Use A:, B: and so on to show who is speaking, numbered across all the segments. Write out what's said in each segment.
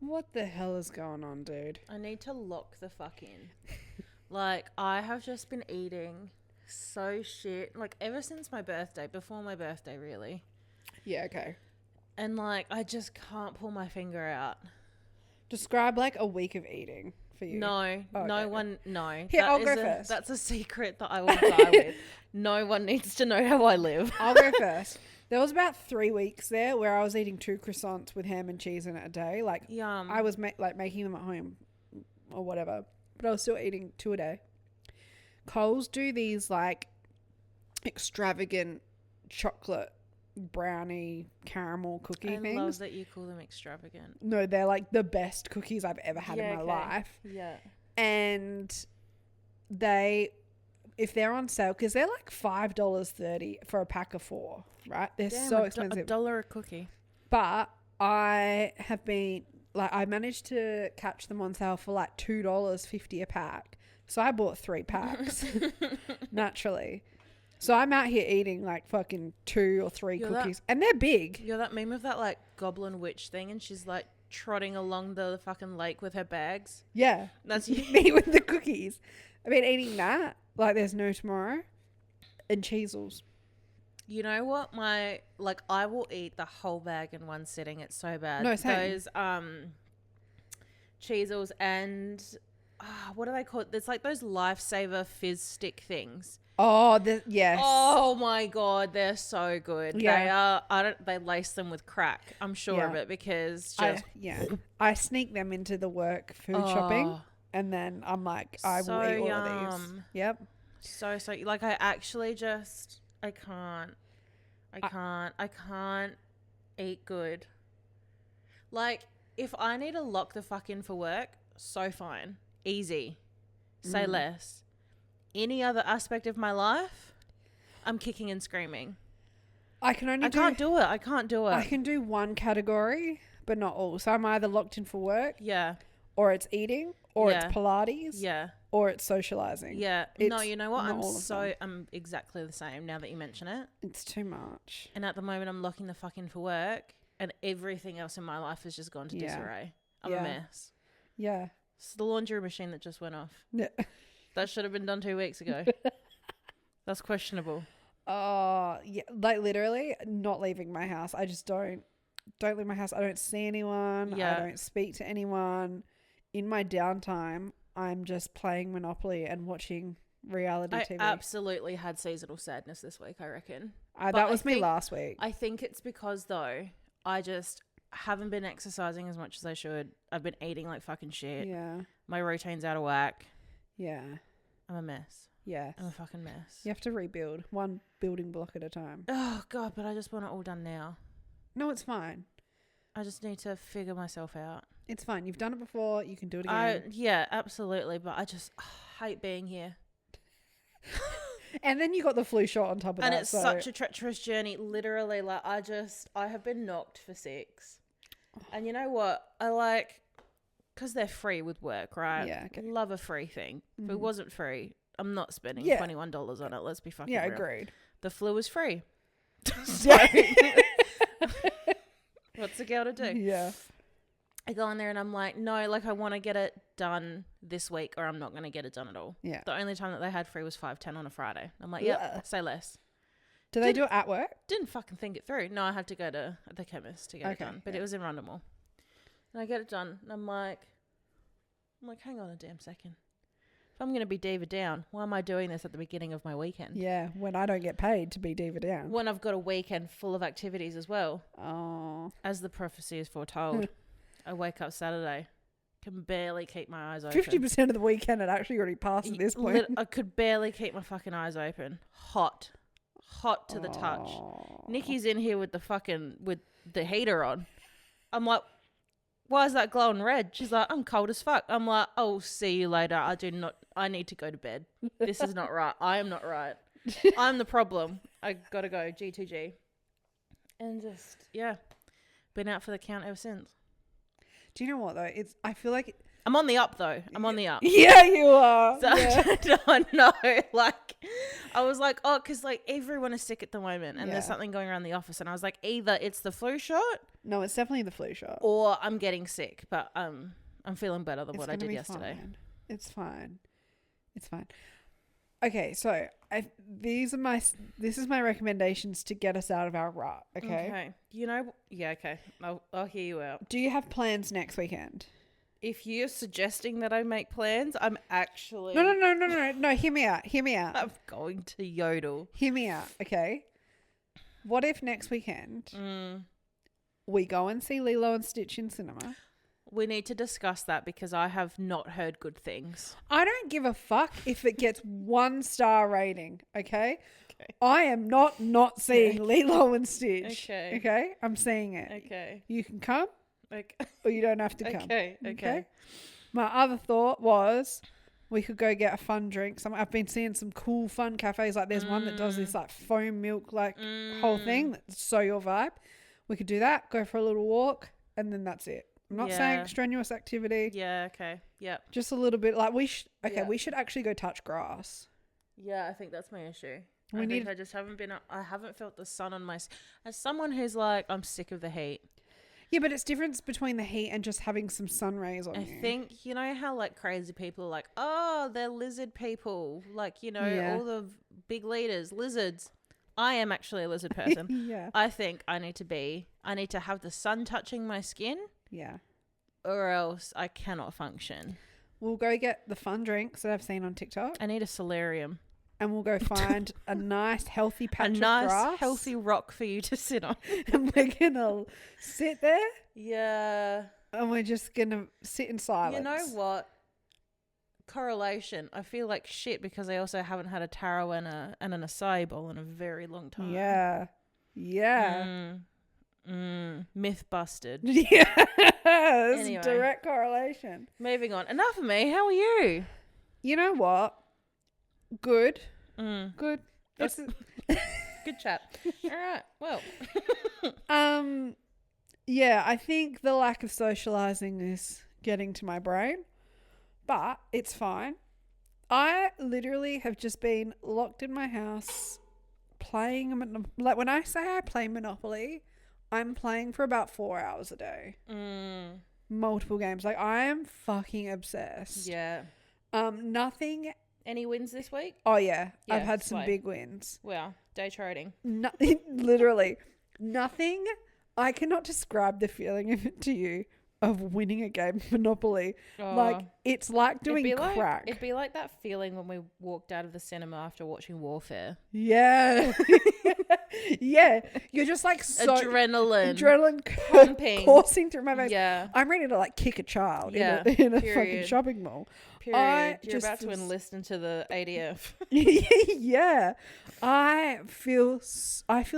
A: What the hell is going on, dude?
B: I need to lock the fuck in. Like, I have just been eating so shit. Like, ever since my birthday. Before my birthday, really.
A: Yeah, okay.
B: And, like, I just can't pull my finger out.
A: Describe, like, a week of eating for you.
B: No.
A: Oh,
B: No
A: okay.
B: one... No.
A: Here, I'll go first.
B: That's a secret that I will die with. No one needs to know how I live.
A: I'll go first. There was about 3 weeks there where I was eating 2 croissants with ham and cheese in it a day. Like,
B: Yum.
A: I was making them at home or whatever. But I was still eating 2 a day. Coles do these, like, extravagant chocolate brownie caramel cookie things.
B: I love that you call them extravagant.
A: No, they're, like, the best cookies I've ever had in my life.
B: Yeah.
A: And they... If they're on sale, because they're like $5.30 for a pack of 4, right? They're so expensive.
B: $1 a cookie.
A: But I have been, like, I managed to catch them on sale for like $2.50 a pack. So I bought 3 packs, naturally. So I'm out here eating like fucking 2 or 3 cookies. And they're big.
B: You're that meme of that like goblin witch thing, and she's like trotting along the fucking lake with her bags.
A: Yeah.
B: That's you.
A: Me with the cookies. I've been eating that. Like there's no tomorrow. And Cheezels.
B: You know what? I will eat the whole bag in one sitting. It's so bad.
A: No, same.
B: Those Cheezels and what do they call it? It's like those Lifesaver fizz stick things.
A: Oh, yes.
B: Oh my God, they're so good.
A: Yeah.
B: They lace them with crack. I'm sure of it because
A: I sneak them into the work food shopping. And then I'm like, I will eat all of these. Yep.
B: So like I actually just I can't eat good. Like if I need to lock the fuck in for work, so fine. Easy. Say less. Any other aspect of my life, I'm kicking and screaming. I can't do it. I
A: can do one category, but not all. So I'm either locked in for work.
B: Yeah.
A: Or it's eating. Or it's Pilates.
B: Yeah.
A: Or it's socializing.
B: Yeah. No, you know what? I'm exactly the same now that you mention it.
A: It's too much.
B: And at the moment I'm locking the fuck in for work and everything else in my life has just gone to disarray. I'm a mess.
A: Yeah.
B: It's the laundry machine that just went off.
A: Yeah.
B: That should have been done 2 weeks ago. That's questionable.
A: Oh, yeah. Like literally not leaving my house. I just don't leave my house. I don't see anyone. Yeah. I don't speak to anyone. In my downtime, I'm just playing Monopoly and watching reality TV.
B: I absolutely had seasonal sadness this week, I reckon.
A: That was me last week.
B: I think it's because, though, I just haven't been exercising as much as I should. I've been eating like fucking shit.
A: Yeah.
B: My routine's out of whack.
A: Yeah.
B: I'm a mess.
A: Yes.
B: I'm a fucking mess.
A: You have to rebuild one building block at a time.
B: Oh, God, but I just want it all done now.
A: No, it's fine.
B: I just need to figure myself out.
A: It's fine. You've done it before. You can do it again.
B: Yeah, absolutely. But I just hate being here.
A: And then you got the flu shot on top of that.
B: And it's such a treacherous journey. Literally, like, I have been knocked for 6. And you know what? Because they're free with work, right?
A: Yeah. Okay.
B: Love a free thing. If it wasn't free, I'm not spending $21 on it. Let's be fucking real.
A: Yeah, agreed.
B: The flu is free. What's the girl to do?
A: Yeah.
B: I go in there and I'm like, no, like I want to get it done this week or I'm not going to get it done at all.
A: Yeah.
B: The only time that they had free was 5:10 on a Friday. I'm like, yeah, say less.
A: Do they do it at work?
B: Didn't fucking think it through. No, I had to go to the chemist to get it done. But it was in Rundle. And I get it done and I'm like, hang on a damn second. If I'm going to be diva down, why am I doing this at the beginning of my weekend?
A: Yeah, when I don't get paid to be diva down.
B: When I've got a weekend full of activities as well.
A: Oh.
B: As the prophecy is foretold. I wake up Saturday, can barely keep my eyes open.
A: 50% of the weekend had actually already passed at this point.
B: I could barely keep my fucking eyes open. Hot to the touch. Nikki's in here with the heater on. I'm like, why is that glowing red? She's like, I'm cold as fuck. I'm like, I'll see you later. I need to go to bed. This is not right. I am not right. I'm the problem. I gotta go. G2G. And just, been out for the count ever since.
A: Do you know what though? I feel like
B: I'm on the up though. I'm on the up.
A: Yeah, you are.
B: So
A: yeah.
B: I don't know. Like I was like, oh, because like everyone is sick at the moment and there's
A: Yeah.
B: something going around the office. And I was like, either it's the flu shot
A: No, it's definitely the flu shot.
B: or I'm getting sick. But I'm feeling better than
A: It's
B: what I
A: gonna
B: did
A: be
B: yesterday.
A: fine. It's fine. It's fine. Okay, so this is my recommendations to get us out of our rut. Okay.
B: You know, yeah, okay. I'll hear you out.
A: Do you have plans next weekend?
B: If you're suggesting that I make plans, I'm actually
A: No. Hear me out.
B: I'm going to yodel.
A: Hear me out. Okay. What if next weekend we go and see Lilo and Stitch in cinema?
B: We need to discuss that because I have not heard good things.
A: I don't give a fuck if it gets 1-star rating. Okay. I am not seeing Lilo and Stitch. Okay. I'm seeing it.
B: Okay.
A: You can come.
B: Okay.
A: Or you don't have to come.
B: Okay.
A: My other thought was we could go get a fun drink. I've been seeing some cool fun cafes. Like there's one that does this like foam milk like whole thing. That's so your vibe. We could do that. Go for a little walk, and then that's it. I'm not saying strenuous activity.
B: Yeah. Okay. Yep.
A: Just a little bit. Like we should actually go touch grass.
B: Yeah, I think that's my issue.
A: I
B: just haven't been. I haven't felt the sun on my. As someone who's like, I'm sick of the heat.
A: Yeah, but it's difference between the heat and just having some sun rays on you.
B: I think, you know how like crazy people are like, oh, they're lizard people. Like, you know, all the big leaders, lizards. I am actually a lizard person.
A: Yeah.
B: I think I need to have the sun touching my skin.
A: Yeah.
B: Or else I cannot function.
A: We'll go get the fun drinks that I've seen on TikTok.
B: I need a solarium.
A: And we'll go find a nice healthy patch of
B: grass. A
A: grass.
B: nice healthy rock for you to sit on.
A: And we're going to sit there.
B: Yeah.
A: And we're just going to sit in silence.
B: You know what? Correlation. I feel like shit because I also haven't had a taro and an acai bowl in a very long time.
A: Yeah. Yeah.
B: Myth busted.
A: Yes.
B: Anyway.
A: Direct correlation.
B: Moving on. Enough of me. How are you?
A: You know what? Good. Good.
B: Good chat. All right. Well.
A: Yeah, I think the lack of socializing is getting to my brain, but it's fine. I literally have just been locked in my house playing, like when I say I play Monopoly, I'm playing for about 4 hours a day. Multiple games. Like I am fucking obsessed.
B: Yeah.
A: Nothing.
B: Any wins this week?
A: Oh yeah, I've had some big wins.
B: Wow. Day trading.
A: No, literally nothing. I cannot describe the feeling of it to you of winning a game of Monopoly. Like it's like doing crack.
B: It'd be like that feeling when we walked out of the cinema after watching Warfare.
A: Yeah. Yeah. You're just like so
B: adrenaline pumping,
A: coursing through my veins.
B: Yeah.
A: I'm ready to like kick a child in a fucking shopping mall.
B: Period. You're about to enlist into the ADF.
A: Yeah. I feel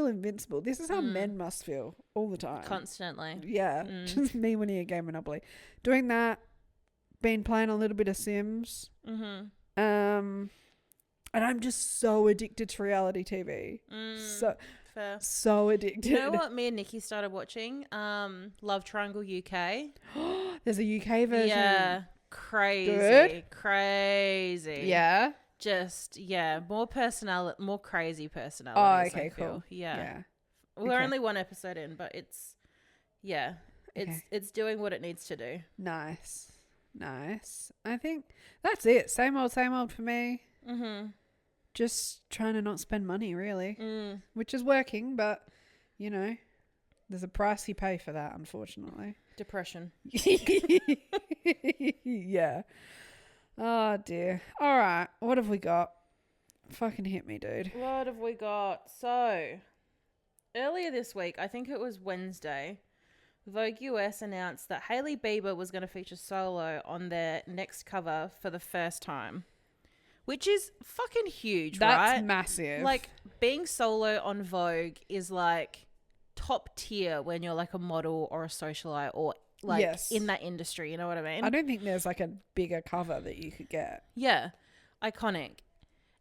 A: invincible. This is how men must feel all the time.
B: Constantly.
A: Yeah. Just me winning a game of Monopoly. Doing that. Been playing a little bit of Sims. And I'm just so addicted to reality TV. So addicted.
B: You know what me and Nikki started watching? Love Triangle UK.
A: There's a UK version.
B: Yeah. Crazy.
A: Good.
B: Crazy.
A: Yeah.
B: Just, more crazy personality.
A: Oh, okay, cool.
B: Yeah. We're only one episode in, but it's doing what it needs to do.
A: Nice. I think that's it. Same old for me. Just trying to not spend money, really. Which is working, but, you know, there's a price you pay for that, unfortunately.
B: Depression.
A: Yeah. Oh, dear. All right. What have we got? Fucking hit me, dude.
B: What have we got? So, earlier this week, I think it was Wednesday, Vogue US announced that Hailey Bieber was going to feature solo on their next cover for the first time. Which is fucking huge, right?
A: That's massive.
B: Like, being solo on Vogue is like top tier when you're like a model or a socialite or like in that industry. You know what I mean?
A: I don't think there's like a bigger cover that you could get.
B: Yeah. Iconic.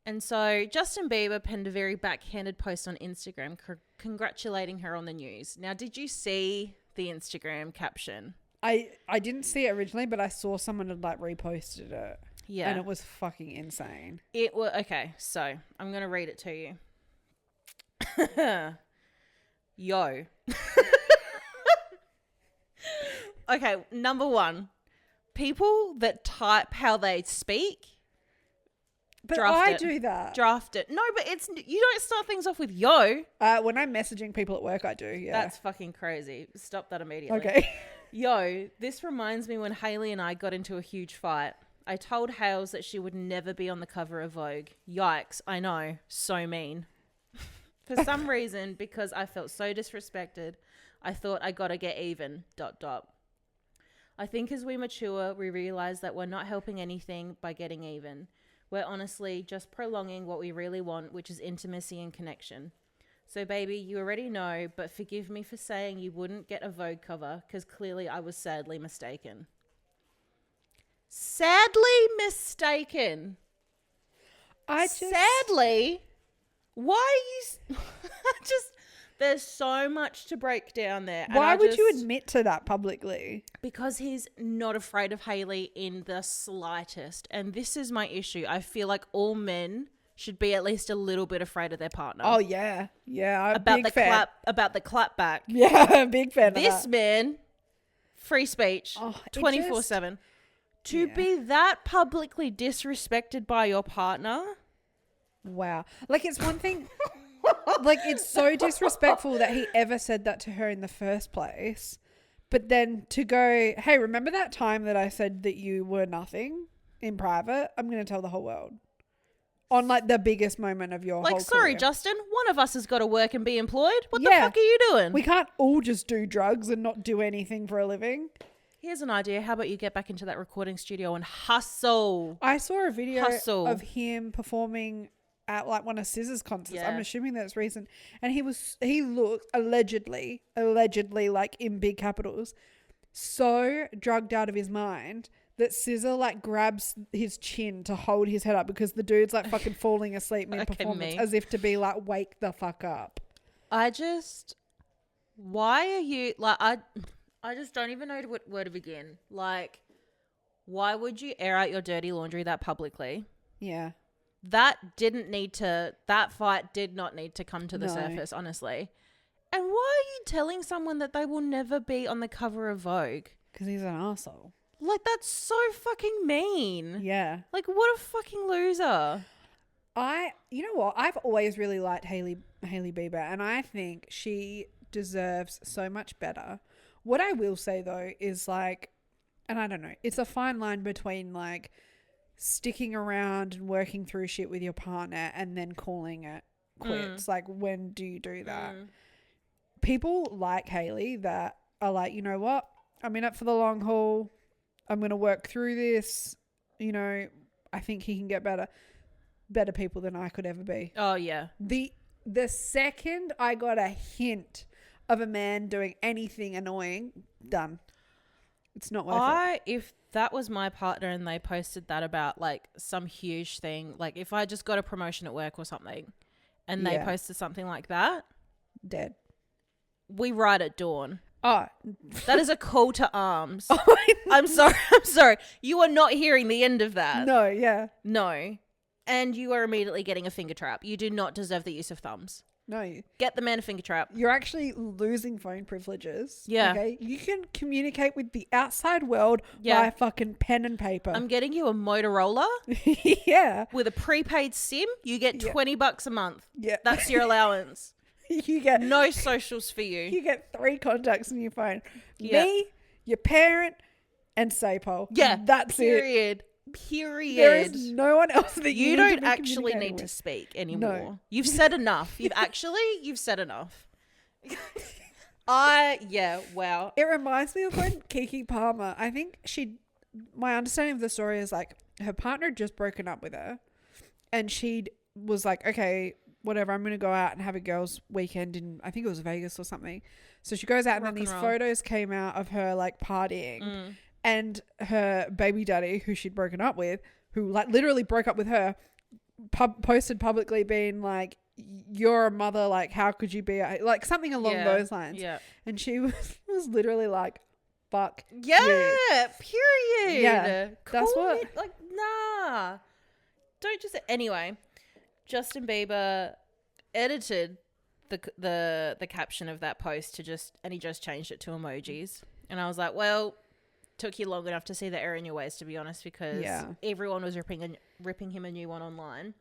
B: And so Justin Bieber penned a very backhanded post on Instagram congratulating her on the news. Now, did you see the Instagram caption?
A: I didn't see it originally, but I saw someone had like reposted it.
B: Yeah.
A: And it was fucking insane.
B: It was okay. So I'm gonna read it to you. Yo. Okay, number one, people that type how they speak.
A: But
B: Draft
A: I
B: it.
A: do that.
B: Draft it. No, but you don't start things off with yo.
A: When I'm messaging people at work, I do. Yeah.
B: That's fucking crazy. Stop that immediately.
A: Okay.
B: Yo, this reminds me when Hayley and I got into a huge fight. I told Hales that she would never be on the cover of Vogue. Yikes, I know. So mean. For some reason, because I felt so disrespected, I thought I gotta get even. ... I think as we mature, we realize that we're not helping anything by getting even. We're honestly just prolonging what we really want, which is intimacy and connection. So, baby, you already know, but forgive me for saying you wouldn't get a Vogue cover because clearly I was sadly mistaken. Sadly mistaken. Sadly? Why are you... There's so much to break down there.
A: Why would you admit to that publicly?
B: Because he's not afraid of Hayley in the slightest. And this is my issue. I feel like all men should be at least a little bit afraid of their partner.
A: Oh, yeah. Yeah, I'm
B: about
A: big
B: the
A: fan.
B: about the clap back.
A: Yeah, I'm a big fan of
B: This
A: that.
B: man, free speech,
A: Oh,
B: 24/7. To be that publicly disrespected by your partner.
A: Wow. Like, it's one thing... like, it's so disrespectful that he ever said that to her in the first place. But then to go, hey, remember that time that I said that you were nothing in private? I'm going to tell the whole world. On, like, the biggest moment of your whole
B: sorry,
A: career.
B: Justin, one of us has got to work and be employed. What the
A: Yeah.
B: fuck are you doing?
A: We can't all just do drugs and not do anything for a living.
B: Here's an idea. How about you get back into that recording studio and hustle?
A: I saw a video
B: Hustle.
A: of him performing at like one of SZA's concerts.
B: Yeah.
A: I'm assuming that's recent. And he looked allegedly like in big capitals, so drugged out of his mind that SZA like grabs his chin to hold his head up because the dude's like fucking falling asleep mid performance as if to be like, wake the fuck up.
B: Why are you like, I just don't even know where to begin. Like, why would you air out your dirty laundry that publicly?
A: Yeah.
B: That fight did not need to come to the surface, honestly. And why are you telling someone that they will never be on the cover of Vogue?
A: Because he's an arsehole.
B: Like, that's so fucking mean.
A: Yeah.
B: Like, what a fucking loser.
A: You know what? I've always really liked Hailey Bieber, and I think she deserves so much better. What I will say, though, is like, and I don't know, it's a fine line between like sticking around and working through shit with your partner and then calling it quits. Like, when do you do that? People like Hailey that are like, you know what? I'm in it for the long haul. I'm going to work through this. You know, I think he can get better people than I could ever be.
B: Oh, yeah.
A: The second I got a hint of a man doing anything annoying, done. It's not worth it.
B: If that was my partner and they posted that about like some huge thing, like if I just got a promotion at work or something and they posted something like that,
A: Dead.
B: We ride at dawn.
A: Oh,
B: that is a call to arms. I'm sorry. You are not hearing the end of that.
A: No, yeah.
B: No. And you are immediately getting a finger trap. You do not deserve the use of thumbs.
A: No.
B: Get the man a finger trap.
A: You're actually losing phone privileges.
B: Yeah.
A: Okay. You can communicate with the outside world by fucking pen and paper.
B: I'm getting you a Motorola.
A: Yeah.
B: With a prepaid SIM. You get $20 a month.
A: Yeah.
B: That's your allowance.
A: You get
B: no socials for you.
A: You get 3 contacts in your phone.
B: Yeah.
A: Me, your parent, and Saypol.
B: Yeah.
A: That's
B: Period.
A: There is no one else that
B: you don't actually need to speak anymore. No. You've said enough. You've said enough. Wow.
A: It reminds me of when Keke Palmer, I think my understanding of the story is like her partner had just broken up with her and she was like, okay, whatever, I'm going to go out and have a girls' weekend in, I think it was Vegas or something. So she goes out and then these photos came out of her like partying. And her baby daddy, who she'd broken up with, who like literally broke up with her, posted publicly being like, you're a mother, like how could you be like something along those lines.
B: Yeah.
A: And she was literally like, fuck
B: you. Period.
A: Yeah.
B: Cool.
A: That's what
B: like, nah. Don't just anyway. Justin Bieber edited the caption of that post and he just changed it to emojis. And I was like, well, took you long enough to see the error in your ways, to be honest, because everyone was ripping him a new one online.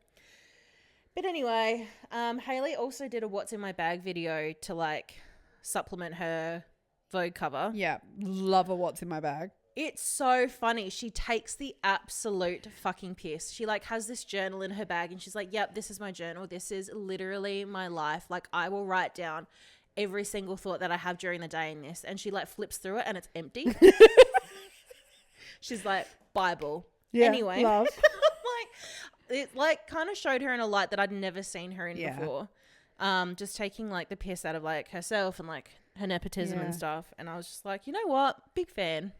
B: But anyway, Hailey also did a What's in My Bag video to like supplement her Vogue cover.
A: Yeah, love a What's in My Bag.
B: It's so funny. She takes the absolute fucking piss. She like has this journal in her bag and she's like, yep, this is my journal. This is literally my life. Like I will write down every single thought that I have during the day in this. And she like flips through it and it's empty. She's like, Bible.
A: Yeah,
B: anyway,
A: love.
B: it like kind of showed her in a light that I'd never seen her in before. Just taking like the piss out of like herself and like her nepotism and stuff. And I was just like, you know what? Big fan.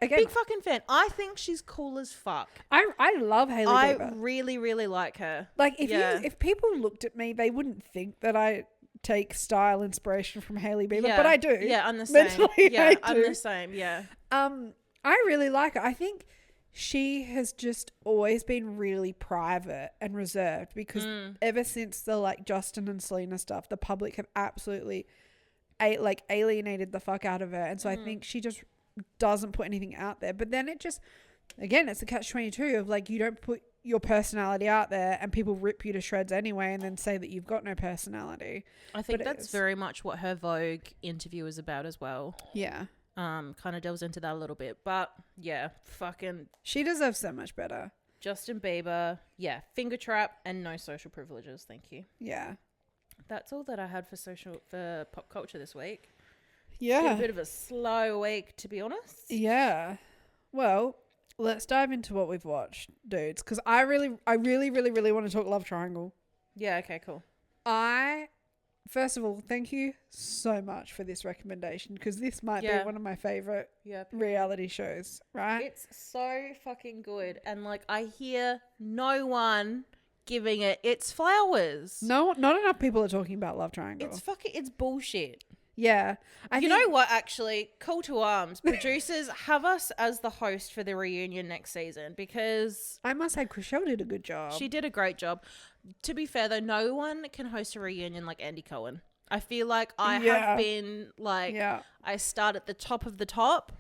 B: Big fucking fan. I think she's cool as fuck.
A: I love Hailey Bieber.
B: I really, really like her.
A: Like if people looked at me, they wouldn't think that I take style inspiration from Hailey Bieber, but I do.
B: Yeah, I'm the same.
A: Mentally,
B: yeah,
A: I'm
B: the same. Yeah.
A: I really like her. I think she has just always been really private and reserved because ever since the like Justin and Selena stuff, the public have absolutely alienated the fuck out of her. And so I think she just doesn't put anything out there. But then it just, again, it's a catch-22 of like, you don't put your personality out there and people rip you to shreds anyway and then say that you've got no personality.
B: I think that's very much what her Vogue interview is about as well.
A: Yeah.
B: Kind of delves into that a little bit. But yeah, fucking...
A: She deserves so much better.
B: Justin Bieber, yeah, finger trap and no social privileges. Thank you.
A: Yeah.
B: That's all that I had for pop culture this week.
A: Yeah.
B: It's been a bit of a slow week, to be honest.
A: Yeah. Well, let's dive into what we've watched, dudes, because I really want to talk Love Triangle.
B: Yeah, okay, cool.
A: First of all, thank you so much for this recommendation because this might be one of my favorite reality shows, right?
B: It's so fucking good. And like I hear no one giving it its flowers.
A: No, not enough people are talking about Love Triangle.
B: It's bullshit.
A: Yeah.
B: You know what, actually? Call to arms. Producers, have us as the host for the reunion next season because...
A: I must say, Chriselle did a good job.
B: She did a great job. To be fair, though, no one can host a reunion like Andy Cohen. I feel like I have been like... Yeah. I start at the top of the top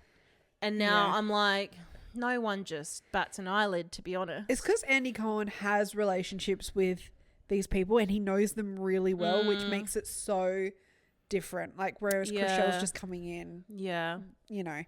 B: and now I'm like... No one just bats an eyelid, to be honest.
A: It's because Andy Cohen has relationships with these people and he knows them really well, which makes it so... different, like whereas Chriselle's just coming in, you know.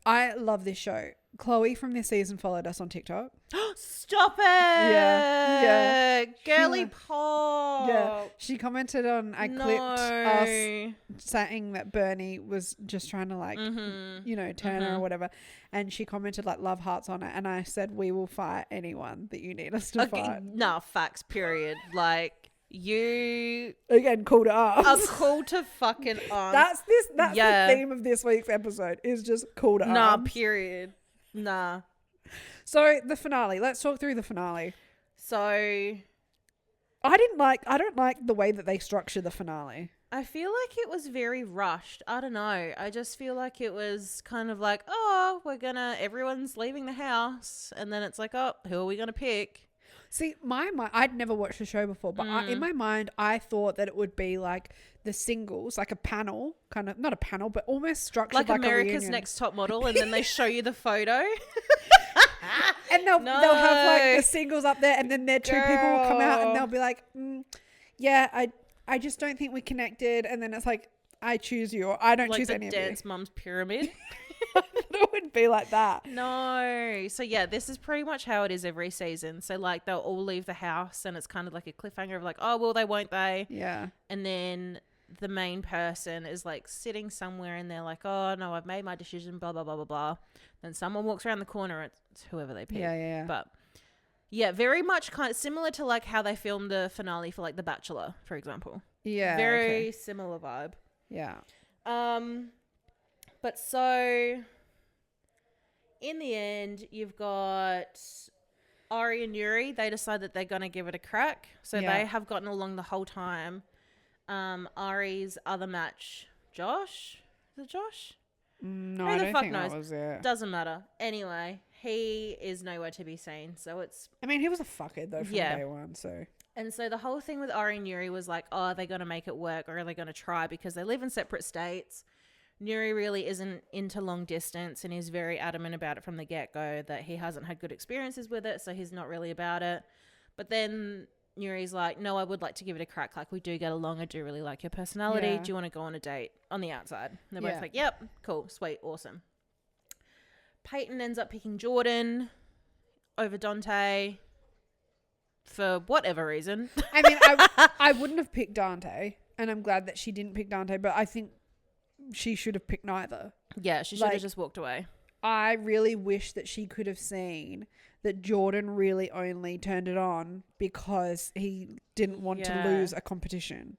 A: I love this show. Chloe from this season followed us on TikTok.
B: Stop it!
A: Yeah,
B: girly pop.
A: Yeah, she commented on. I clipped us saying that Bernie was just trying to like, you know, turn her or whatever, and she commented like love hearts on it, and I said we will fight anyone that you need us to fight.
B: Nah, facts. Period. Like. You
A: again call to arms.
B: A call to fucking arms.
A: That's the theme of this week's episode is just call to arms.
B: Nah, period. Nah.
A: So the finale. Let's talk through the finale.
B: So
A: I don't like the way that they structure the finale.
B: I feel like it was very rushed. I don't know. I just feel like it was kind of like, oh, everyone's leaving the house, and then it's like, oh, who are we gonna pick?
A: See, I'd never watched the show before, but in my mind, I thought that it would be like the singles, like a panel, kind of, not a panel, but almost structured like
B: America's
A: a
B: Next Top Model, and then they show you the photo.
A: And they'll have like the singles up there, and then their two people will come out, and they'll be like, I just don't think we connected, and then it's like, I choose you, or I don't choose any of you.
B: Like the Dance Mums Pyramid.
A: It wouldn't be like that.
B: No. So yeah, this is pretty much how it is every season. So like they'll all leave the house and it's kind of like a cliffhanger of like, oh, well, they won't they?
A: Yeah.
B: And then the main person is like sitting somewhere and they're like, oh no, I've made my decision, blah, blah, blah, blah, blah. Then someone walks around the corner and it's whoever they pick.
A: Yeah.
B: But yeah, very much kind of similar to like how they filmed the finale for like The Bachelor, for example.
A: Yeah.
B: Very similar vibe.
A: Yeah.
B: But so in the end, you've got Ari and Yuri. They decide that they're going to give it a crack. So they have gotten along the whole time. Ari's other match, Josh. Is it Josh?
A: No,
B: Who
A: I
B: the
A: don't
B: fuck
A: think
B: knows?
A: that was it.
B: Doesn't matter. Anyway, he is nowhere to be seen. So it's...
A: I mean, he was a fuckhead, though, from day one, so...
B: And so the whole thing with Ori and Yuri was like, oh, are they going to make it work or are they going to try? Because they live in separate states. Yuri really isn't into long distance and he's very adamant about it from the get-go that he hasn't had good experiences with it, so he's not really about it. But then Yuri's like, no, I would like to give it a crack. Like, we do get along. I do really like your personality.
A: Yeah.
B: Do you want to go on a date on the outside? And they're both like, yep, cool, sweet, awesome. Peyton ends up picking Jordan over Dante for whatever reason.
A: I mean, I wouldn't have picked Dante, and I'm glad that she didn't pick Dante, but I think she should have picked neither.
B: Yeah, she should have just walked away.
A: I really wish that she could have seen that Jordan really only turned it on because he didn't want to lose a competition.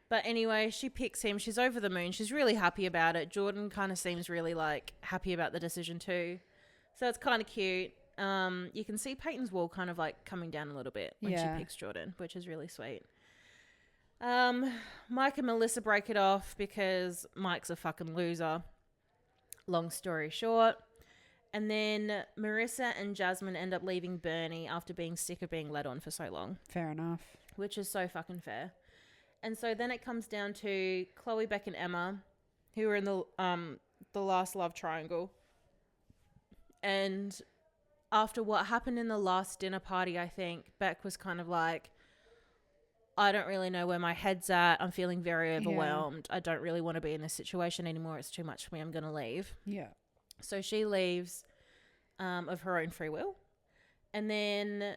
B: But anyway, she picks him. She's over the moon. She's really happy about it. Jordan kind of seems really like happy about the decision too. So it's kind of cute. You can see Peyton's wall kind of like coming down a little bit when she picks Jordan, which is really sweet. Mike and Melissa break it off because Mike's a fucking loser. Long story short. And then Marissa and Jasmine end up leaving Bernie after being sick of being led on for so long.
A: Fair enough.
B: Which is so fucking fair. And so then it comes down to Chloe, Beck, and Emma, who are in the last love triangle. And after what happened in the last dinner party, I think, Beck was kind of like, I don't really know where my head's at. I'm feeling very overwhelmed. I don't really want to be in this situation anymore. It's too much for me. I'm going to leave.
A: Yeah.
B: So she leaves of her own free will. And then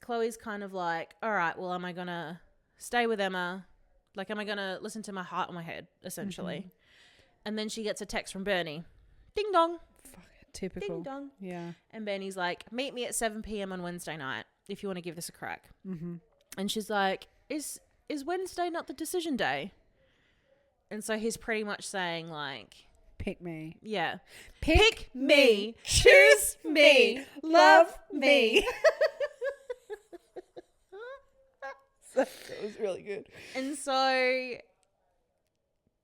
B: Chloe's kind of like, all right, well, am I going to stay with Emma? Like, am I going to listen to my heart or my head, essentially? Mm-hmm. And then she gets a text from Bernie. Ding dong.
A: Fuck, typical.
B: Ding dong.
A: Yeah.
B: And Bernie's like, meet me at 7 p.m. on Wednesday night if you want to give this a crack.
A: Mm-hmm.
B: And she's like, is Wednesday not the decision day? And so he's pretty much saying like,
A: pick me.
B: Yeah.
A: Pick me. Choose me. Love me. That was really good.
B: And so,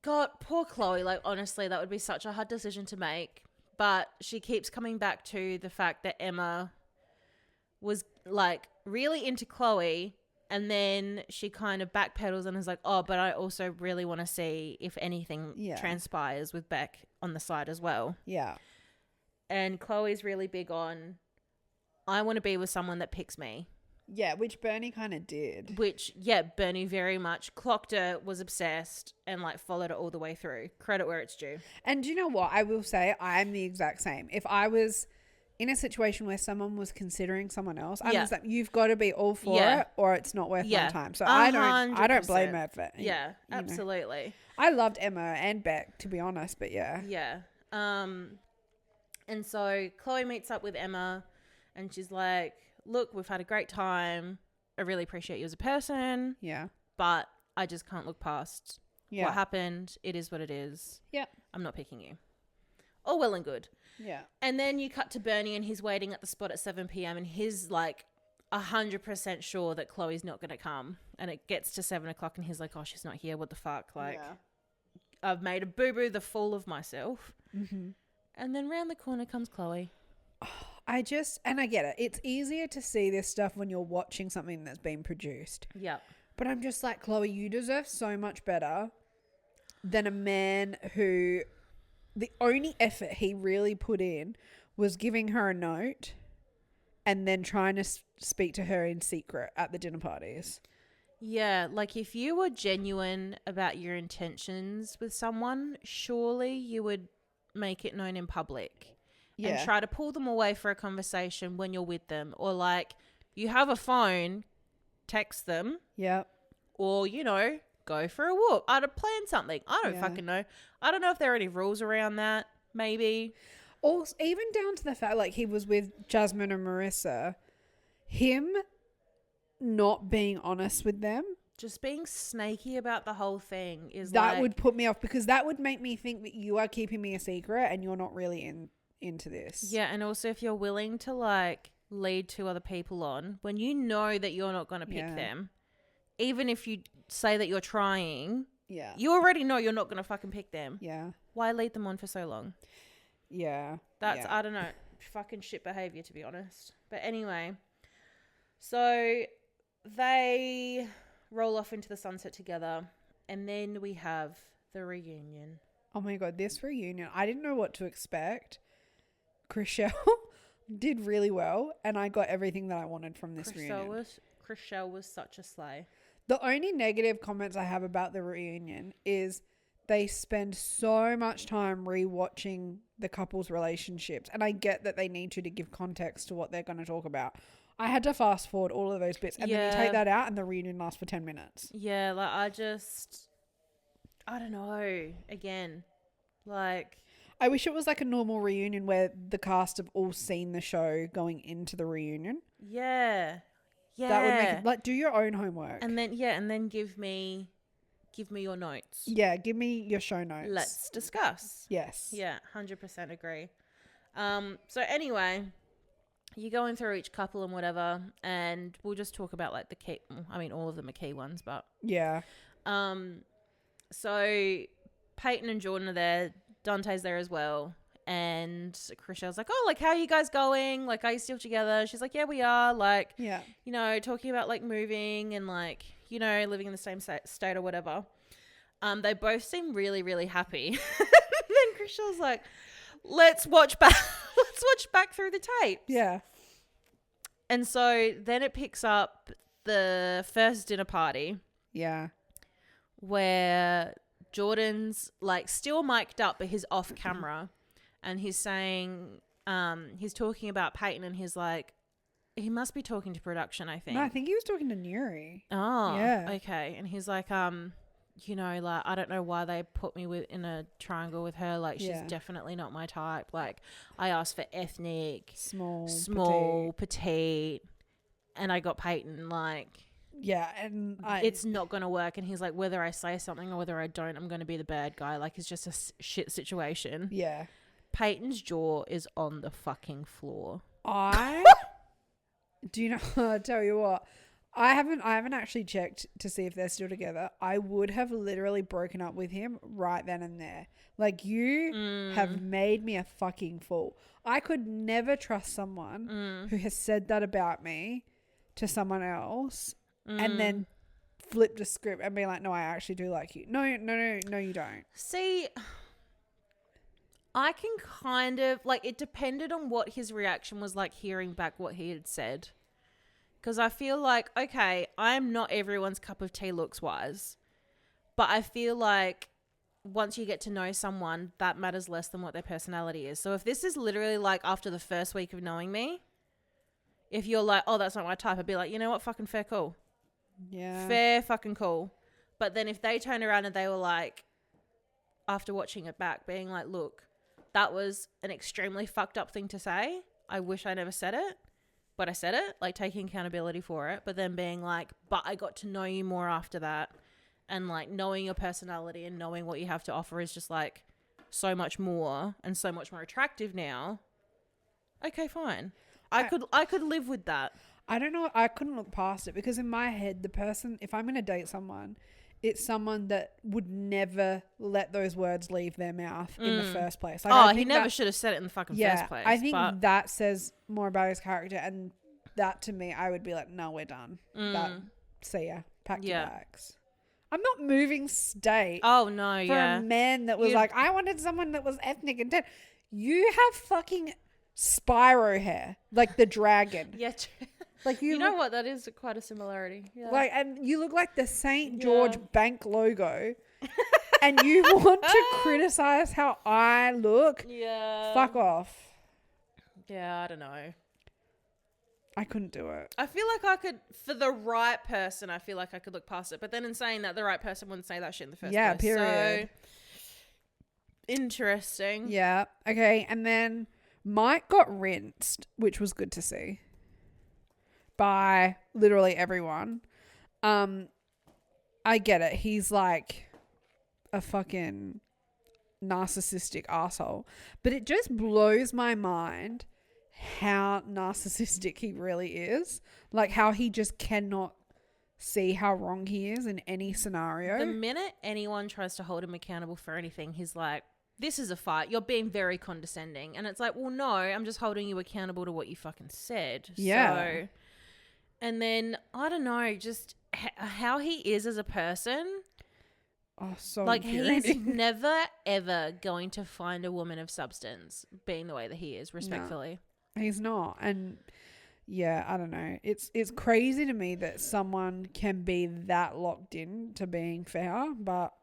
B: God, poor Chloe. Like, honestly, that would be such a hard decision to make. But she keeps coming back to the fact that Emma was, like, really into Chloe. And then she kind of backpedals and is like, oh, but I also really want to see if anything transpires with Beck on the side as well.
A: Yeah.
B: And Chloe's really big on, I want to be with someone that picks me.
A: Yeah, which Bernie kind of did.
B: Which, yeah, Bernie very much clocked her, was obsessed, and like followed it all the way through. Credit where it's due.
A: And do you know what? I will say I am the exact same. If I was in a situation where someone was considering someone else, I'm just like, you've got to be all for it or it's not worth my time. So 100%. I don't blame her for it.
B: Yeah, absolutely.
A: Know. I loved Emma and Beck, to be honest, but yeah.
B: Yeah. And so Chloe meets up with Emma and she's like, look, we've had a great time. I really appreciate you as a person.
A: Yeah.
B: But I just can't look past what happened. It is what it is.
A: Yeah.
B: I'm not picking you. All well and good.
A: Yeah.
B: And then you cut to Bernie and he's waiting at the spot at 7 p.m. and he's like 100% sure that Chloe's not going to come. And it gets to 7 o'clock and he's like, oh, she's not here. What the fuck? Like, I've made a boo-boo the fool of myself.
A: Mm-hmm.
B: And then round the corner comes Chloe.
A: I get it. It's easier to see this stuff when you're watching something that's been produced.
B: Yeah.
A: But I'm just like, Chloe, you deserve so much better than a man who the only effort he really put in was giving her a note and then trying to speak to her in secret at the dinner parties.
B: Yeah, like if you were genuine about your intentions with someone, surely you would make it known in public. Yeah. And try to pull them away for a conversation when you're with them. Or like you have a phone, text them.
A: Yeah.
B: Or, you know, go for a walk. I'd have planned something. I don't fucking know. I don't know if there are any rules around that. Maybe.
A: Also, even down to the fact like he was with Jasmine and Marissa, him not being honest with them.
B: Just being snaky about the whole thing is
A: that would put me off because that would make me think that you are keeping me a secret and you're not really into this.
B: Yeah, and also if you're willing to like lead two other people on when you know that you're not going to pick them, even if you say that you're trying, you already know you're not going to fucking pick them.
A: Yeah.
B: Why lead them on for so long?
A: Yeah.
B: That's,
A: yeah.
B: I don't know, fucking shit behavior, to be honest. But anyway, so they roll off into the sunset together, and then we have the reunion.
A: Oh my God, this reunion, I didn't know what to expect. Chriselle did really well, and I got everything that I wanted from this reunion.
B: Chriselle was such a slay.
A: The only negative comments I have about the reunion is they spend so much time rewatching the couple's relationships, and I get that they need to give context to what they're going to talk about. I had to fast forward all of those bits, and then you take that out and the reunion lasts for 10 minutes.
B: Yeah, like I don't know. Again, like,
A: I wish it was like a normal reunion where the cast have all seen the show going into the reunion.
B: yeah.
A: That would make it, like, do your own homework.
B: And then give me your notes.
A: Yeah, give me your show notes.
B: Let's discuss.
A: Yes.
B: Yeah, 100% agree. So anyway, you're going through each couple and whatever, and we'll just talk about like the key. I mean, all of them are key ones, but
A: yeah.
B: So Peyton and Jordan are there. Dante's there as well. And Chriselle's like, oh, like, how are you guys going? Like, are you still together? She's like, yeah, we are. Like,
A: yeah,
B: you know, talking about like moving and like, you know, living in the same state or whatever. They both seem really, really happy. Then Chriselle's like, let's watch back through the tapes.
A: Yeah.
B: And so then it picks up the first dinner party.
A: Yeah.
B: Where Jordan's like still mic'd up, but he's off camera. And he's saying, he's talking about Peyton, and he's like, he must be talking to production, I think.
A: No, I think he was talking to Nuri.
B: Oh,
A: yeah.
B: Okay. And he's like, you know, like, I don't know why they put me in a triangle with her. Like, she's definitely not my type. Like, I asked for ethnic, small, petite, and I got Peyton. Like,
A: yeah, and
B: it's not going to work. And he's like, whether I say something or whether I don't, I'm going to be the bad guy. Like, it's just a shit situation.
A: Yeah.
B: Peyton's jaw is on the fucking floor.
A: Do you know? I'll tell you what. I haven't actually checked to see if they're still together. I would have literally broken up with him right then and there. Like, you have made me a fucking fool. I could never trust someone who has said that about me to someone else and then flip the script and be like, no, I actually do like you. No, you don't.
B: See, I can kind of, like, it depended on what his reaction was like hearing back what he had said. Because I feel like, okay, I'm not everyone's cup of tea looks-wise. But I feel like once you get to know someone, that matters less than what their personality is. So if this is literally like after the first week of knowing me, if you're like, oh, that's not my type, I'd be like, you know what, fucking fair cool.
A: Yeah.
B: Fair fucking cool. But then if they turned around and they were like, after watching it back, being like, look, that was an extremely fucked up thing to say. I wish I never said it, but I said it, like taking accountability for it. But then being like, but I got to know you more after that. And like knowing your personality and knowing what you have to offer is just like so much more and so much more attractive now. Okay, fine. I could live with that.
A: I don't know. I couldn't look past it because in my head, the person, if I'm going to date someone, it's someone that would never let those words leave their mouth in the first place. Like,
B: he never should have said it in the fucking first place.
A: I think that says more about his character, and that to me, I would be like, no, we're done. See ya. Pack your bags. I'm not moving state.
B: Oh, no,
A: for a man that was like, I wanted someone that was ethnic and dead. You have fucking Spyro hair, like the dragon.
B: Yeah.
A: Like
B: you know what? That is quite a similarity. Yeah.
A: Like, and you look like the St. George Bank logo, and you want to criticize how I look?
B: Yeah.
A: Fuck off.
B: Yeah, I don't know.
A: I couldn't do it.
B: I feel like I could, for the right person, I feel like I could look past it. But then in saying that, the right person wouldn't say that shit in the first place.
A: Yeah, period.
B: So, interesting.
A: Yeah. Okay. And then Mike got rinsed, which was good to see. By literally everyone. I get it. He's like a fucking narcissistic asshole. But it just blows my mind how narcissistic he really is. Like how he just cannot see how wrong he is in any scenario.
B: The minute anyone tries to hold him accountable for anything, he's like, this is a fight. You're being very condescending. And it's like, well, no, I'm just holding you accountable to what you fucking said.
A: Yeah.
B: So, and then, I don't know, just how he is as a person.
A: Oh, so
B: like, he's
A: infuriating.
B: never, ever going to find a woman of substance being the way that he is, respectfully.
A: No, he's not. And yeah, I don't know. It's crazy to me that someone can be that locked in to being fair, but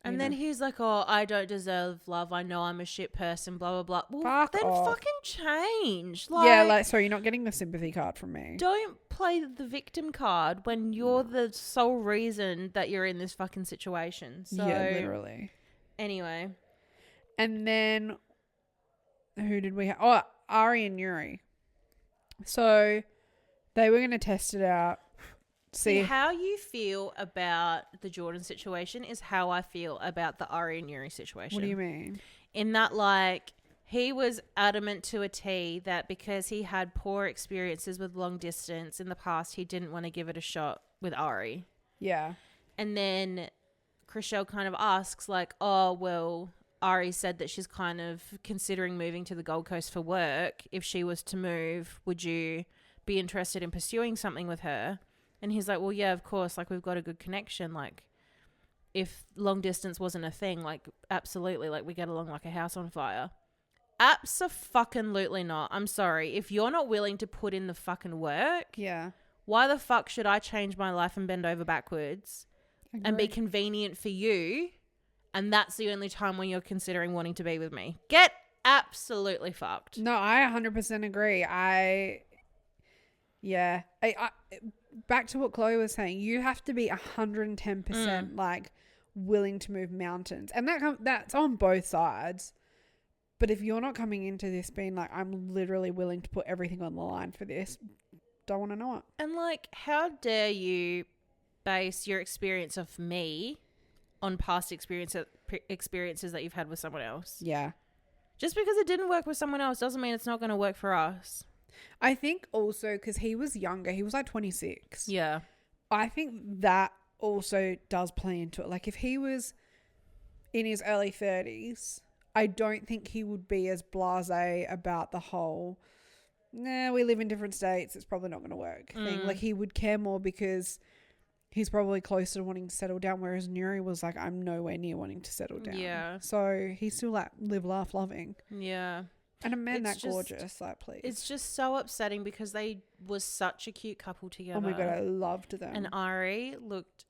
B: And then he's like, oh, I don't deserve love. I know I'm a shit person, blah, blah, blah. Well,
A: Fuck
B: then
A: off.
B: fucking change.
A: Sorry, you're not getting the sympathy card from me.
B: Don't play the victim card when you're the sole reason that you're in this fucking situation. So,
A: yeah, literally.
B: Anyway.
A: And then, who did we have? Oh, Ari and Yuri. So, they were going to test it out.
B: See, how you feel about the Jordan situation is how I feel about the Ari and Yuri situation.
A: What do you mean?
B: In that, like, he was adamant to a T that because he had poor experiences with long distance in the past, he didn't want to give it a shot with Ari.
A: Yeah.
B: And then Chriselle kind of asks, like, oh, well, Ari said that she's kind of considering moving to the Gold Coast for work. If she was to move, would you be interested in pursuing something with her? And he's like, well, yeah, of course. Like, we've got a good connection. Like, if long distance wasn't a thing, like, absolutely. Like, we get along like a house on fire. Abso-fucking-lutely not. I'm sorry. If you're not willing to put in the fucking work,
A: Yeah.
B: why the fuck should I change my life and bend over backwards and be convenient for you? And that's the only time when you're considering wanting to be with me. Get absolutely fucked.
A: No, I 100% agree. I back to what Chloe was saying, you have to be 110% like willing to move mountains, and that's on both sides. But if you're not coming into this being like, I'm literally willing to put everything on the line for this, don't want to know it.
B: And like, how dare you base your experience of me on past experiences that you've had with someone else?
A: Yeah.
B: Just because it didn't work with someone else doesn't mean it's not going to work for us.
A: I think also because he was younger, he was like 26.
B: Yeah.
A: I think that also does play into it. Like, if he was in his early 30s, I don't think he would be as blasé about the whole, we live in different states, it's probably not going to work thing. Like, he would care more because he's probably closer to wanting to settle down, whereas Nuri was like, I'm nowhere near wanting to settle down.
B: Yeah.
A: So he's still like live, laugh, loving.
B: Yeah.
A: And a man
B: It's
A: that
B: just
A: gorgeous, like, please.
B: It's just so upsetting because they was such a cute couple together.
A: Oh my God, I loved them.
B: And Ari looked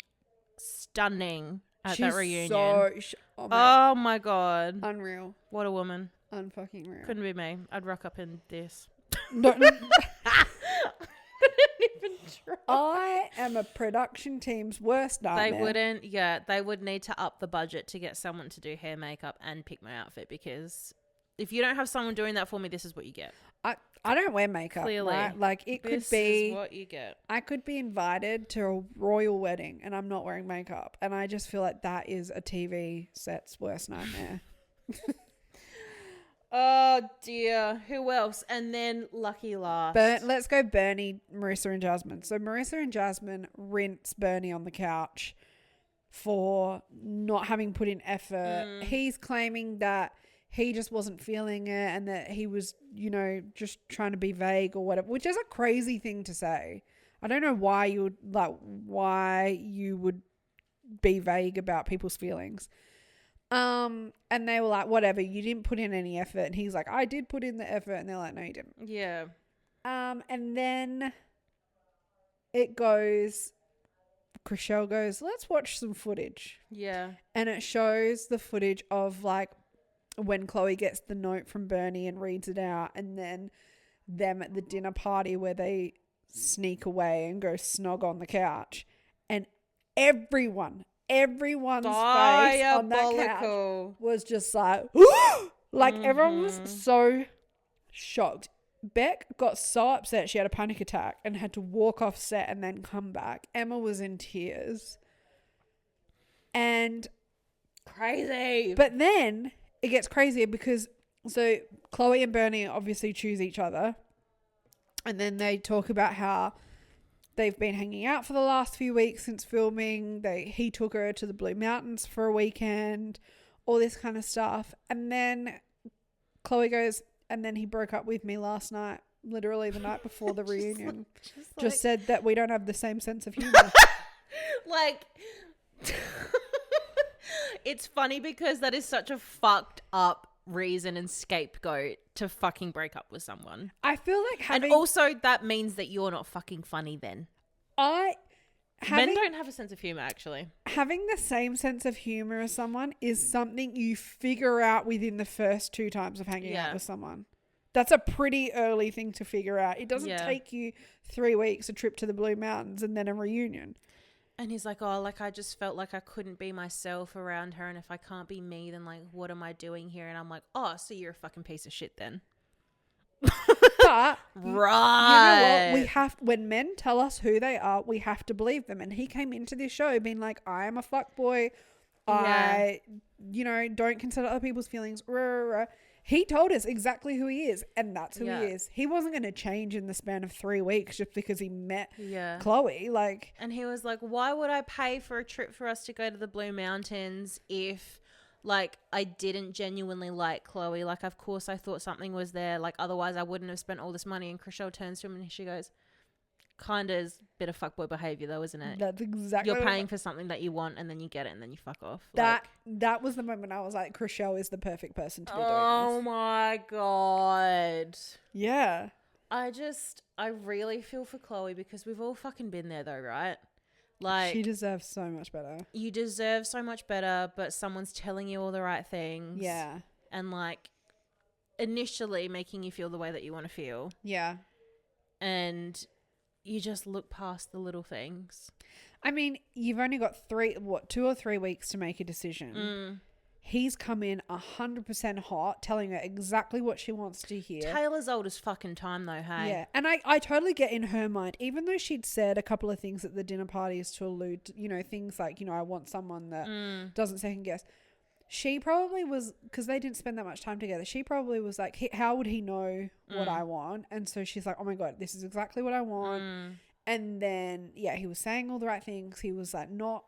B: stunning at
A: She's
B: that reunion.
A: Oh
B: my God.
A: unreal.
B: What a woman.
A: Unfucking real.
B: Couldn't be me. I'd rock up in this.
A: No.
B: Couldn't even try.
A: I am a production team's worst nightmare.
B: They would need to up the budget to get someone to do hair, makeup and pick my outfit, because if you don't have someone doing that for me, this is what you get.
A: I don't wear makeup.
B: Clearly.
A: Right? Like, it could
B: This
A: be
B: is what you get.
A: I could be invited to a royal wedding and I'm not wearing makeup, and I just feel like that is a TV set's worst nightmare.
B: Oh dear. Who else? And then lucky last.
A: Let's go Bernie, Marissa and Jasmine. So Marissa and Jasmine rinse Bernie on the couch for not having put in effort. He's claiming that he just wasn't feeling it and that he was, just trying to be vague or whatever, which is a crazy thing to say. I don't know why you would be vague about people's feelings. And they were like, whatever, you didn't put in any effort. And he's like, I did put in the effort. And they're like, no, you didn't.
B: Yeah.
A: And then it goes, Chriselle goes, let's watch some footage.
B: Yeah.
A: And it shows the footage of like when Chloe gets the note from Bernie and reads it out, and then them at the dinner party where they sneak away and go snog on the couch, and everyone's face on that couch was just like, like everyone was so shocked. Beck got so upset she had a panic attack and had to walk off set and then come back. Emma was in tears. And
B: crazy.
A: But then it gets crazier because so Chloe and Bernie obviously choose each other, and then they talk about how they've been hanging out for the last few weeks since filming. He took her to the Blue Mountains for a weekend, all this kind of stuff. And then Chloe goes, and then he broke up with me last night, literally the night before the reunion. Just said that we don't have the same sense of humor.
B: Like, it's funny because that is such a fucked up reason and scapegoat to fucking break up with someone.
A: I feel like having...
B: And also that means that you're not fucking funny then. Men don't have a sense of humor, actually.
A: Having the same sense of humor as someone is something you figure out within the first 2 times of hanging out with someone. That's a pretty early thing to figure out. It doesn't take you 3 weeks, a trip to the Blue Mountains, and then a reunion.
B: And he's like, oh, like, I just felt like I couldn't be myself around her. And if I can't be me, then, like, what am I doing here? And I'm like, oh, so you're a fucking piece of shit then.
A: But
B: right.
A: You know what? We have, when men tell us who they are, we have to believe them. And he came into this show being like, I am a fuckboy. I, don't consider other people's feelings. He told us exactly who he is, and that's who he is. He wasn't going to change in the span of 3 weeks just because he met Chloe. Like,
B: and he was like, why would I pay for a trip for us to go to the Blue Mountains if, like, I didn't genuinely like Chloe? Like, of course I thought something was there. Like, otherwise I wouldn't have spent all this money. And Chriselle turns to him and she goes, kind of is a bit of fuckboy behavior though, isn't it?
A: That's exactly.
B: You're paying for something that you want and then you get it and then you fuck off.
A: That was the moment I was like, Chriselle is the perfect person to be doing this.
B: Oh my God.
A: Yeah.
B: I really feel for Chloe because we've all fucking been there though, right? Like,
A: she deserves so much better.
B: You deserve so much better, but someone's telling you all the right things.
A: Yeah.
B: And like initially making you feel the way that you want to feel.
A: Yeah.
B: And you just look past the little things.
A: I mean, you've only got 2 or 3 weeks to make a decision. He's come in 100% hot, telling her exactly what she wants to hear.
B: Taylor's old as fucking time though, hey?
A: Yeah. And I totally get in her mind, even though she'd said a couple of things at the dinner parties to allude to, things like, I want someone that doesn't second guess. She probably was, because they didn't spend that much time together, she probably was like, how would he know what I want? And so she's like, oh my God, this is exactly what I want. And then, he was saying all the right things. He was like not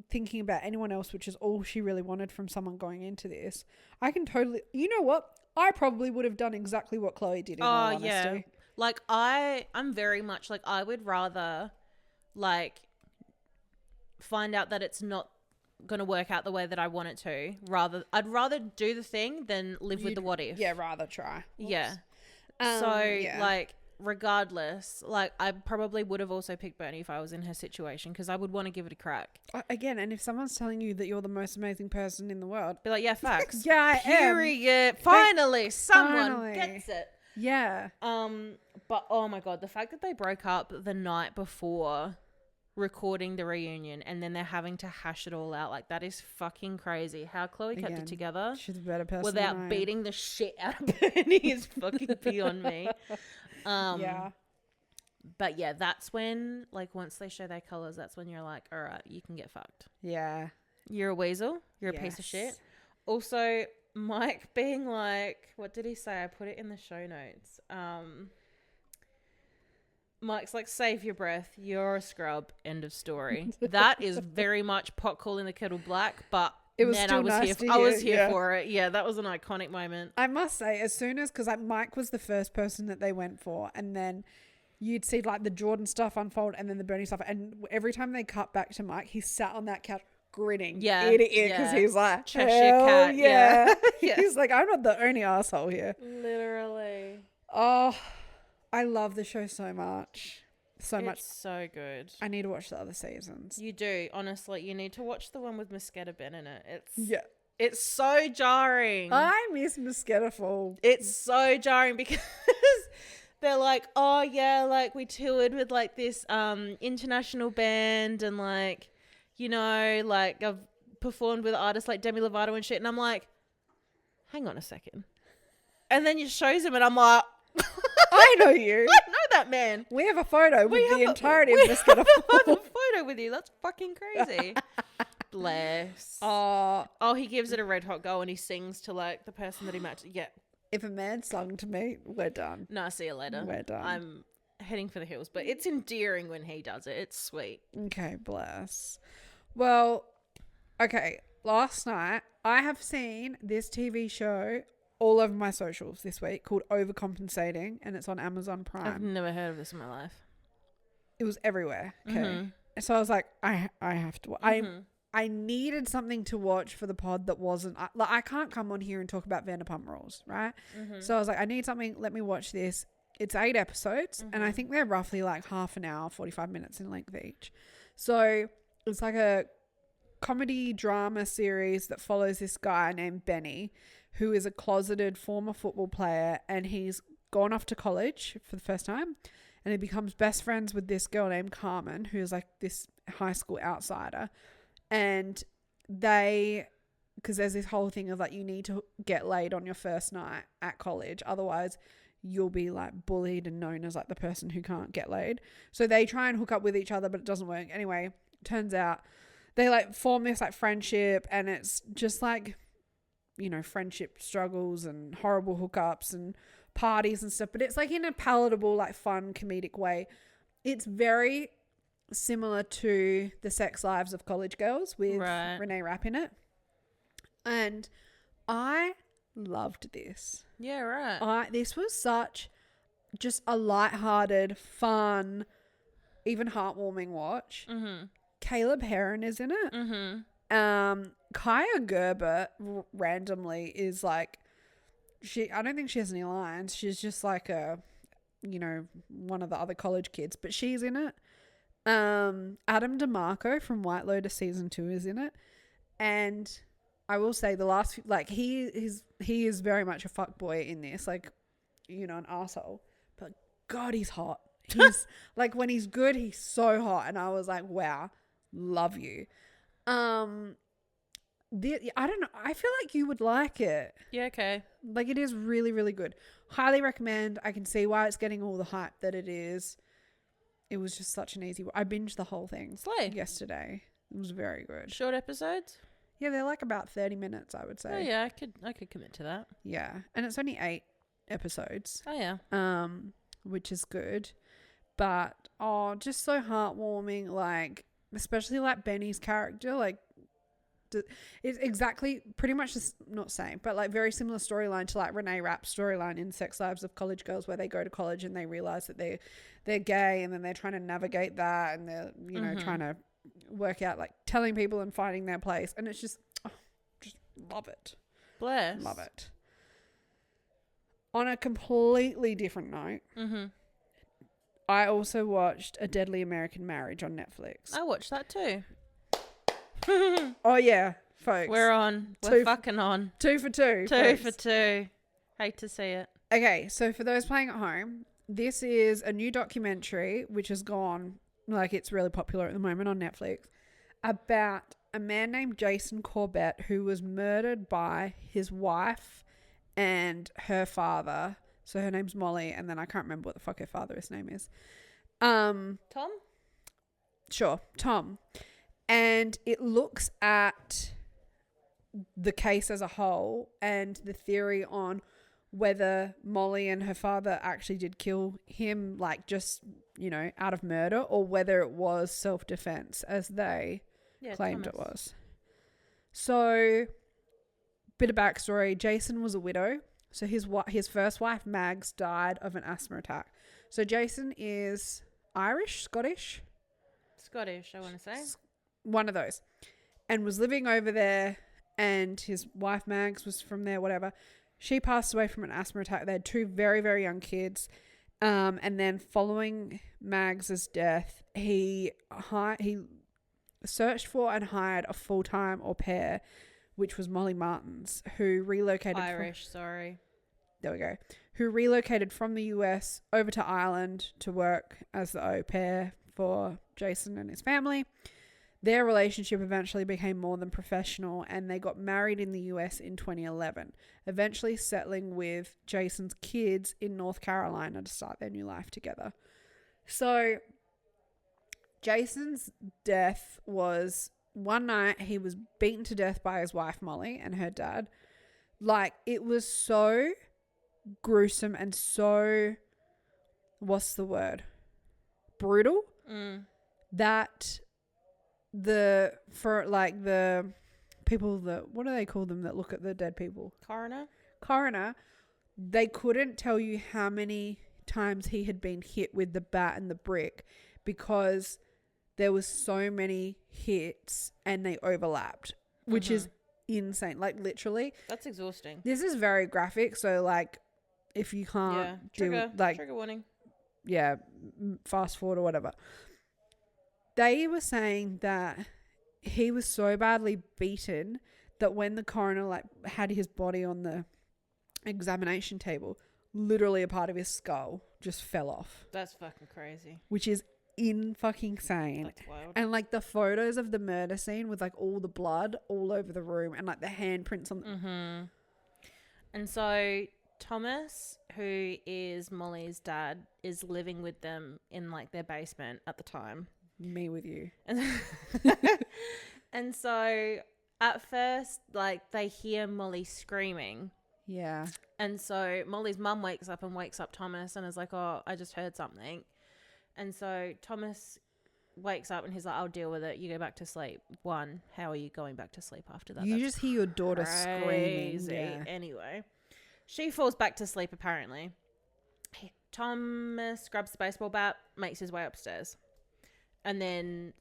A: thinking about anyone else, which is all she really wanted from someone going into this. I can totally, you know what? I probably would have done exactly what Chloe did in all honesty. Yeah.
B: Like I'm very much like, I would rather like find out that it's not going to work out the way that I want it to. I'd rather do the thing than live with the what if.
A: Yeah, rather try.
B: Oops. Yeah. Like, regardless, like, I probably would have also picked Bernie if I was in her situation because I would want to give it a crack.
A: Again, and if someone's telling you that you're the most amazing person in the world,
B: be like, yeah, facts.
A: Yeah, I am.
B: Period. Finally, someone gets it.
A: Yeah.
B: But oh my God, the fact that they broke up the night before recording the reunion and then they're having to hash it all out, like, that is fucking crazy. How Chloe kept it together,
A: she's a better person
B: without beating the shit out of Bernie is fucking beyond me. But yeah, that's when, like, once they show their colors, that's when you're like, all right, you can get fucked.
A: Yeah,
B: you're a weasel, you're a piece of shit. Also, Mike being like, what did he say? I put it in the show notes. Mike's like, save your breath, you're a scrub, end of story. That is very much pot calling the kettle black, but
A: it was still nice to hear.
B: I was here for it. Yeah, that was an iconic moment.
A: I must say, as soon as, because Mike was the first person that they went for, and then you'd see like the Jordan stuff unfold and then the Bernie stuff, and every time they cut back to Mike, he sat on that couch grinning ear to ear because he's like,
B: Cheshire cat.
A: Yeah. He's like, I'm not the only asshole here.
B: Literally.
A: Oh, I love the show so much.
B: It's so good.
A: I need to watch the other seasons.
B: You do, honestly. You need to watch the one with Mosqueda Ben in it. It's so jarring.
A: I miss Mosqueda Fall.
B: It's so jarring because they're like, oh yeah, like we toured with like this international band and like, like I've performed with artists like Demi Lovato and shit, and I'm like, hang on a second. And then you shows him and I'm like,
A: I know you.
B: I know that man.
A: We have a photo with the entirety of Mosqueda Fall.
B: I have a photo with you. That's fucking crazy. Bless. Oh, he gives it a red hot go and he sings to like the person that he matched. Yeah.
A: If a man sung to me, we're done.
B: No, see you later.
A: We're done.
B: I'm heading for the hills, but it's endearing when he does it. It's sweet.
A: Okay, bless. Well, okay. last night, I have seen this TV show all over my socials this week called Overcompensating, and it's on Amazon Prime.
B: I've never heard of this in my life.
A: It was everywhere. Okay.
B: Mm-hmm.
A: So I was like, I have to. I needed something to watch for the pod that wasn't. I can't come on here and talk about Vanderpump Rules, right?
B: Mm-hmm.
A: So I was like, I need something. Let me watch this. It's 8 episodes, and I think they're roughly like half an hour, 45 minutes in length each. So it's like a comedy drama series that follows this guy named Benny, who is a closeted former football player, and he's gone off to college for the first time, and he becomes best friends with this girl named Carmen, who is like this high school outsider. And because there's this whole thing of like, you need to get laid on your first night at college, otherwise you'll be like bullied and known as like the person who can't get laid. So they try and hook up with each other, but it doesn't work. Anyway, turns out they like form this like friendship, and it's just like, you know, friendship struggles and horrible hookups and parties and stuff, but it's like in a palatable, like fun comedic way. It's very similar to The Sex Lives of College Girls with Renee Rapp in it. And I loved this.
B: Yeah, right.
A: This was such just a lighthearted, fun, even heartwarming watch.
B: Mm-hmm.
A: Caleb Heron is in it.
B: Mm-hmm.
A: Kaya Gerber randomly is like, I don't think she has any lines. She's just like one of the other college kids, but she's in it. Adam DeMarco from White Lotus season 2 is in it, and I will say the last few, like he is very much a fuckboy in this, like, you know, an arsehole, but God, he's hot. He's like, when he's good, he's so hot, and I was like, wow, love you. I don't know. I feel like you would like it.
B: Yeah, okay.
A: Like, it is really, really good. Highly recommend. I can see why it's getting all the hype that it is. It was just such an easy. I binged the whole thing yesterday. It was very good.
B: Short episodes?
A: Yeah, they're like about 30 minutes, I would say.
B: Oh yeah, I could commit to that.
A: Yeah, and it's only 8 episodes.
B: Oh yeah.
A: Which is good, but just so heartwarming. Like, especially like Benny's character, like. It's exactly pretty much not same, but like very similar storyline to like Renee Rapp's storyline in Sex Lives of College Girls, where they go to college and they realize that they're gay, and then they're trying to navigate that, and they're, you know, trying to work out like telling people and finding their place, and it's just love it.
B: Bless.
A: Love it. On a completely different note, I also watched A Deadly American Marriage on Netflix.
B: I watched that too.
A: Oh yeah, folks,
B: we're fucking on
A: 2 for 2.
B: 2 for 2. Hate to see it.
A: Okay, so for those playing at home, this is a new documentary which has gone, like, it's really popular at the moment on Netflix, about a man named Jason Corbett who was murdered by his wife and her father. So her name's Molly, and then I can't remember what the fuck her father's name is.
B: Tom?
A: Sure, Tom. And it looks at the case as a whole and the theory on whether Molly and her father actually did kill him, like, just, you know, out of murder, or whether it was self-defense as they claimed it was. So, bit of backstory. Jason was a widow. So his first wife, Mags, died of an asthma attack. So Jason is Irish, Scottish,
B: I want to say.
A: One of those, and was living over there, and his wife Mags was from there, whatever. She passed away from an asthma attack. They had 2 very, very young kids. And then following Mags's death, he searched for and hired a full-time au pair, which was Molly Martins, who relocated there we go. Who relocated from the US over to Ireland to work as the au pair for Jason and his family. Their relationship eventually became more than professional, and they got married in the US in 2011, eventually settling with Jason's kids in North Carolina to start their new life together. So Jason's death was one night he was beaten to death by his wife Molly and her dad. Like, it was so gruesome and so, what's the word? Brutal. That the people that, what do they call them that look at the dead people?
B: Coroner.
A: They couldn't tell you how many times he had been hit with the bat and the brick because there was so many hits and they overlapped, which is insane. Like, literally.
B: That's exhausting.
A: This is very graphic. So, like, if you can't
B: trigger warning.
A: Yeah, fast forward or whatever. They were saying that he was so badly beaten that when the coroner, like, had his body on the examination table, literally a part of his skull just fell off.
B: That's fucking crazy.
A: Which is fucking insane.
B: That's wild.
A: And, like, the photos of the murder scene with, like, all the blood all over the room and, like, the handprints on the...
B: And so Thomas, who is Molly's dad, is living with them in, like, their basement at the time.
A: Me with you.
B: And so at first, like, they hear Molly screaming.
A: Yeah.
B: And so Molly's mum wakes up Thomas and is like, oh, I just heard something. And so Thomas wakes up and he's like, I'll deal with it. You go back to sleep. One, how are you going back to sleep after that?
A: You just hear your daughter screaming.
B: Yeah. Anyway, she falls back to sleep apparently. Thomas grabs the baseball bat, makes his way upstairs. And then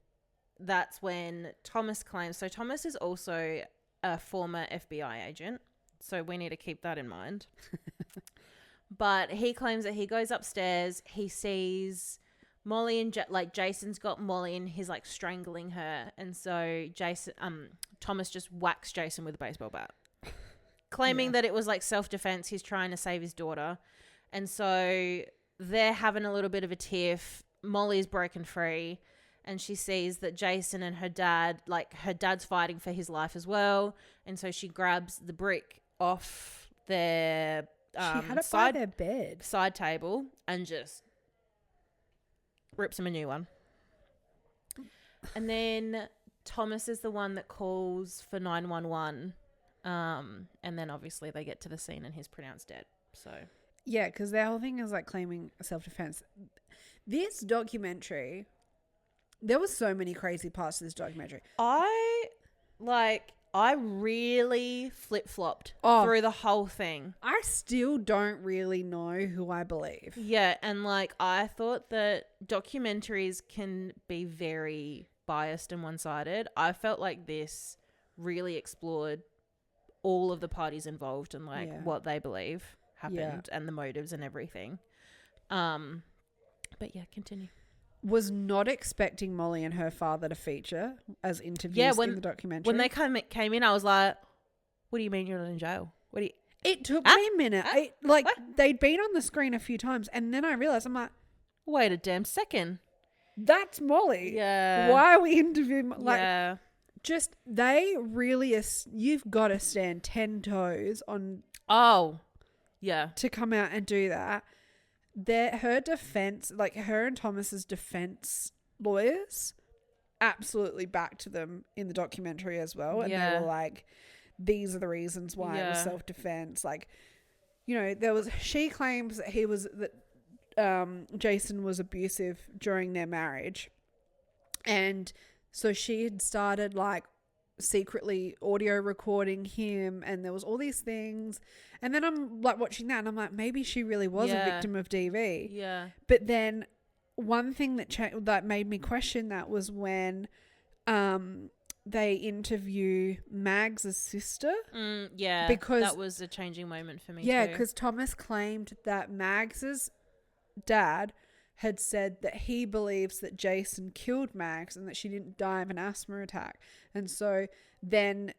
B: that's when Thomas claims. So Thomas is also a former FBI agent. So we need to keep that in mind. But he claims that he goes upstairs. He sees Molly and Jason's got Molly and he's like strangling her. And so Thomas just whacks Jason with a baseball bat, claiming that it was like self-defense. He's trying to save his daughter. And so they're having a little bit of a tiff. Molly's broken free. And she sees that Jason and her dad's fighting for his life as well. And so she grabs the brick off their
A: she had it by their bed.
B: Side table and just rips him a new one. And then Thomas is the one that calls for 911. And then obviously they get to the scene and he's pronounced dead. So
A: yeah, because their whole thing is like claiming self-defense. This documentary... There was so many crazy parts to this documentary.
B: I really flip-flopped through the whole thing.
A: I still don't really know who I believe.
B: Yeah, and like I thought that documentaries can be very biased and one-sided. I felt like this really explored all of the parties involved and what they believe happened and the motives and everything. But yeah, continue.
A: Was not expecting Molly and her father to feature as interviews in the documentary.
B: When they came in, I was like, what do you mean you're not in jail?
A: It took me a minute. They'd been on the screen a few times and then I realized, I'm like,
B: wait a damn second.
A: That's Molly.
B: Yeah.
A: Why are we interviewing?
B: Just
A: they really, you've got to stand 10 toes on.
B: Oh, yeah.
A: To come out and do that. Her defense, like her and Thomas's defense lawyers, absolutely backed them in the documentary as well. And they were like, these are the reasons why it was self-defense. Like, you know, she claims that Jason was abusive during their marriage. And so she had started like secretly audio recording him and there was all these things. And then I'm like watching that and I'm like, maybe she really was a victim of DV.
B: Yeah.
A: But then one thing that made me question that was when they interview Mags' sister.
B: Because that was a changing moment for me too.
A: Yeah, because Thomas claimed that Mags' dad had said that he believes that Jason killed Mags and that she didn't die of an asthma attack. And so then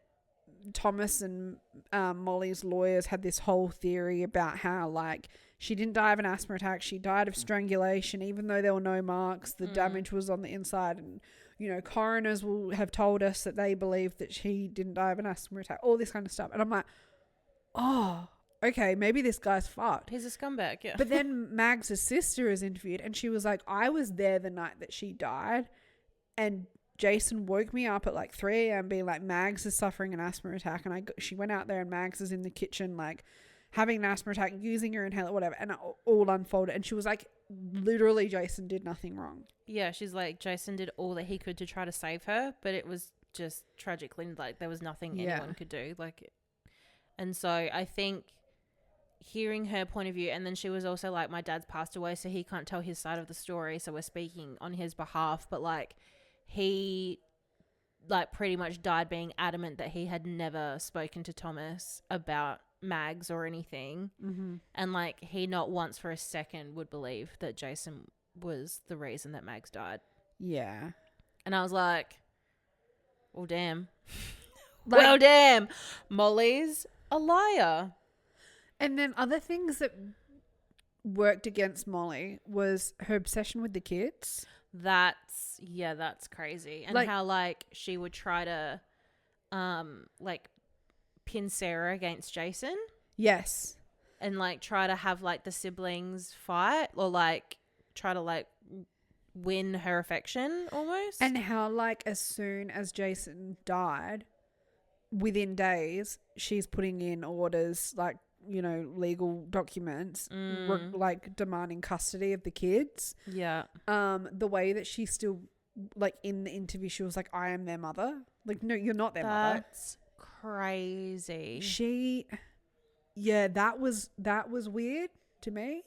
A: Thomas and Molly's lawyers had this whole theory about how like she didn't die of an asthma attack, she died of strangulation, even though there were no marks, the damage was on the inside. And you know, coroners will have told us that they believe that she didn't die of an asthma attack, all this kind of stuff. And I'm like, oh, okay, maybe this guy's fucked.
B: He's a scumbag, yeah.
A: But then Mags' sister is interviewed and she was like, I was there the night that she died and Jason woke me up at like 3 a.m. being like, Mags is suffering an asthma attack. And she went out there and Mags is in the kitchen like having an asthma attack, using her inhaler, whatever, and it all unfolded. And she was like, literally Jason did nothing wrong.
B: Yeah, she's like, Jason did all that he could to try to save her, but it was just tragically, like, there was nothing
A: Yeah.
B: anyone could do. Like, and so I think hearing her point of view, and then she was also like, my dad's passed away, so he can't tell his side of the story, so we're speaking on his behalf. But like, he like pretty much died being adamant that he had never spoken to Thomas about Mags or anything.
A: Mm-hmm.
B: And like, he not once for a second would believe that Jason was the reason that Mags died.
A: Yeah.
B: And I was like, well, damn.
A: Like,
B: Well, damn. Molly's a liar.
A: and then other things that worked against Molly was her obsession with the kids.
B: That's crazy. And
A: Like,
B: how like she would try to like pin Sarah against Jason
A: yes.
B: and like try to have like the siblings fight or like try to like win her affection almost.
A: And how like as soon as Jason died, within days, she's putting in orders, like, you know, legal documents, like demanding custody of the kids.
B: Yeah.
A: The way that she still, like, in the interview, she was like, I am their mother. Like, no, you're not their mother.
B: That's crazy.
A: That was weird to me.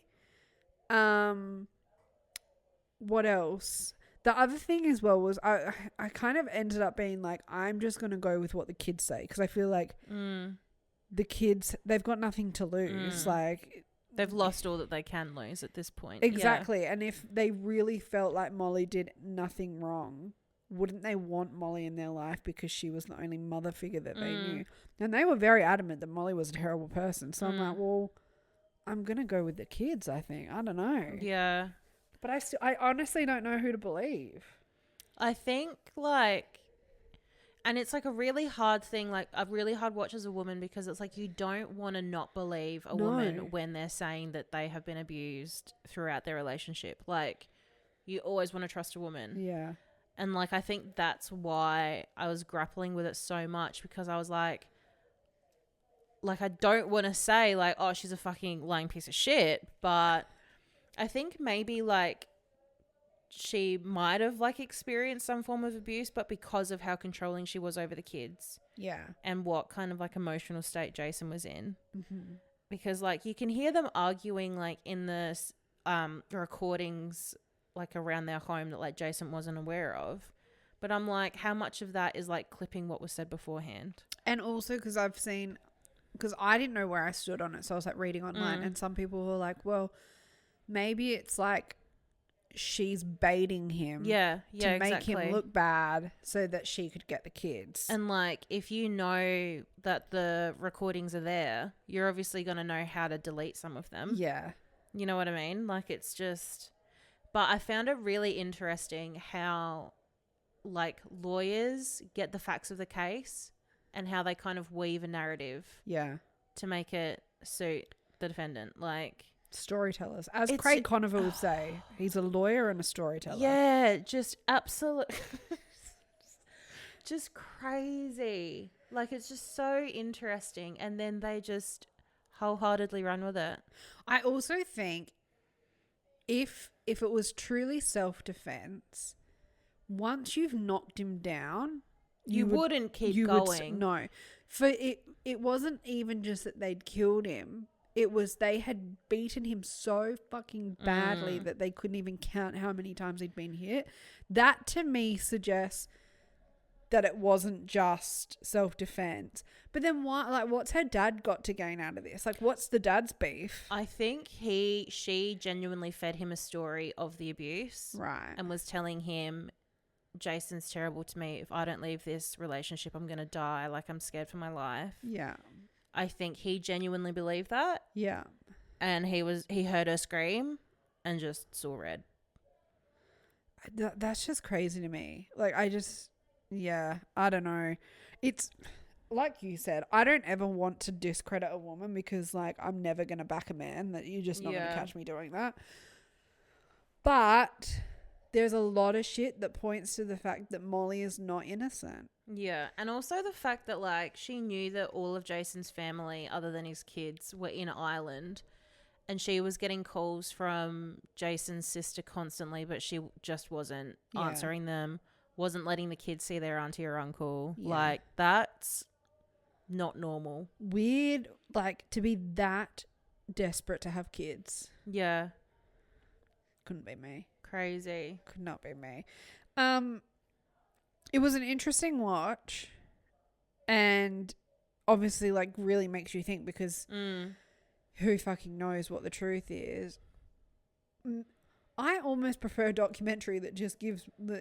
A: What else? The other thing as well was I kind of ended up being like, I'm just going to go with what the kids say, because I feel like the kids, they've got nothing to lose. Like,
B: they've lost all that they can lose at this point.
A: Exactly. Yeah. And if they really felt like Molly did nothing wrong, wouldn't they want Molly in their life because she was the only mother figure that they knew? And they were very adamant that Molly was a terrible person. So I'm like, well, I'm going to go with the kids, I think. I don't know.
B: Yeah.
A: But I honestly don't know who to believe.
B: I think like, and it's like a really hard thing, like a really hard watch as a woman, because it's like you don't want to not believe a woman when they're saying that they have been abused throughout their relationship. Like, you always want to trust a woman.
A: Yeah.
B: And like, I think that's why I was grappling with it so much, because I was like I don't want to say like, oh, she's a fucking lying piece of shit, but I think maybe like she might have like experienced some form of abuse, but because of how controlling she was over the kids.
A: Yeah.
B: And what kind of like emotional state Jason was in. Mm-hmm. Because like you can hear them arguing like in the recordings like around their home that like Jason wasn't aware of. But I'm like, how much of that is like clipping what was said beforehand?
A: And also because I didn't know where I stood on it. So I was like reading online and some people were like, well, maybe it's like she's baiting him to make him look bad so that she could get the kids.
B: And like, if you know that the recordings are there, you're obviously going to know how to delete some of them.
A: Yeah.
B: You know what I mean? Like, it's just... But I found it really interesting how like lawyers get the facts of the case and how they kind of weave a narrative to make it suit the defendant. Like...
A: Storytellers, as Craig Conover would say, he's a lawyer and a storyteller.
B: Yeah, just absolute, just crazy. Like, it's just so interesting, and then they just wholeheartedly run with it.
A: I also think if it was truly self-defense, once you've knocked him down,
B: you wouldn't keep going.
A: No, for it wasn't even just that they'd killed him. It was they had beaten him so fucking badly that they couldn't even count how many times he'd been hit. That to me suggests that it wasn't just self-defense. But then what's her dad got to gain out of this? Like, what's the dad's beef?
B: I think she genuinely fed him a story of the abuse.
A: Right.
B: And was telling him, Jason's terrible to me. If I don't leave this relationship, I'm going to die. Like, I'm scared for my life.
A: Yeah.
B: I think he genuinely believed that.
A: Yeah.
B: And he heard her scream and just saw red.
A: That's just crazy to me. Like, I don't know. It's like you said, I don't ever want to discredit a woman because like I'm never going to back a man, that you're just not going to catch me doing that. But there's a lot of shit that points to the fact that Molly is not innocent.
B: Yeah, and also the fact that like she knew that all of Jason's family other than his kids were in Ireland, and she was getting calls from Jason's sister constantly, but she just wasn't answering them wasn't letting the kids see their auntie or uncle.
A: Yeah.
B: Like, that's not normal.
A: Weird, like, to be that desperate to have kids.
B: Yeah.
A: Couldn't be me.
B: Crazy.
A: Could not be me. It was an interesting watch, and obviously, like, really makes you think, because who fucking knows what the truth is. I almost prefer a documentary that just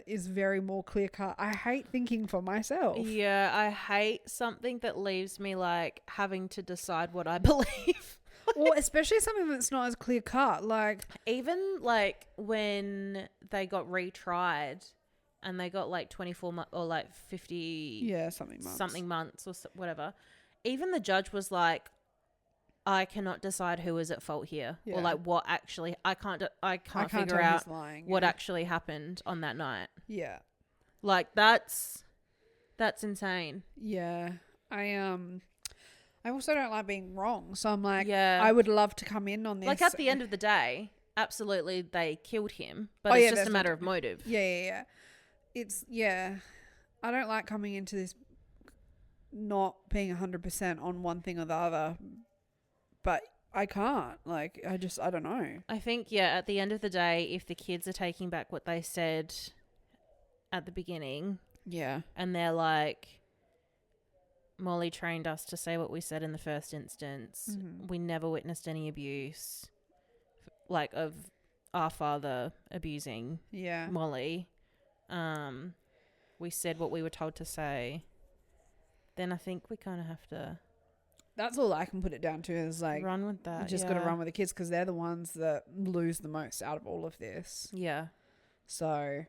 A: is very more clear cut. I hate thinking for myself.
B: Yeah, I hate something that leaves me like having to decide what I believe.
A: Or especially something that's not as clear cut. Like,
B: even like when they got retried and they got like 24 months or like 50 something months or whatever. Even the judge was like, I cannot decide who is at fault here, or like what actually. I can't figure out what actually happened on that night.
A: Yeah,
B: like that's insane.
A: Yeah, I also don't like being wrong, so I'm like,
B: yeah,
A: I would love to come in on this.
B: Like at the end of the day, absolutely, they killed him, but it's just a matter of motive.
A: Yeah. I don't like coming into this not being 100% on one thing or the other. But I can't. Like, I don't know.
B: I think, at the end of the day, if the kids are taking back what they said at the beginning.
A: Yeah.
B: And they're like, Molly trained us to say what we said in the first instance. Mm-hmm. We never witnessed any abuse, like, of our father abusing Molly. We said what we were told to say. Then I think we kind of have to...
A: That's all I can put it down to, is like,
B: run with that.
A: You just got to run with the kids, because they're the ones that lose the most out of all of this.
B: Yeah.
A: So,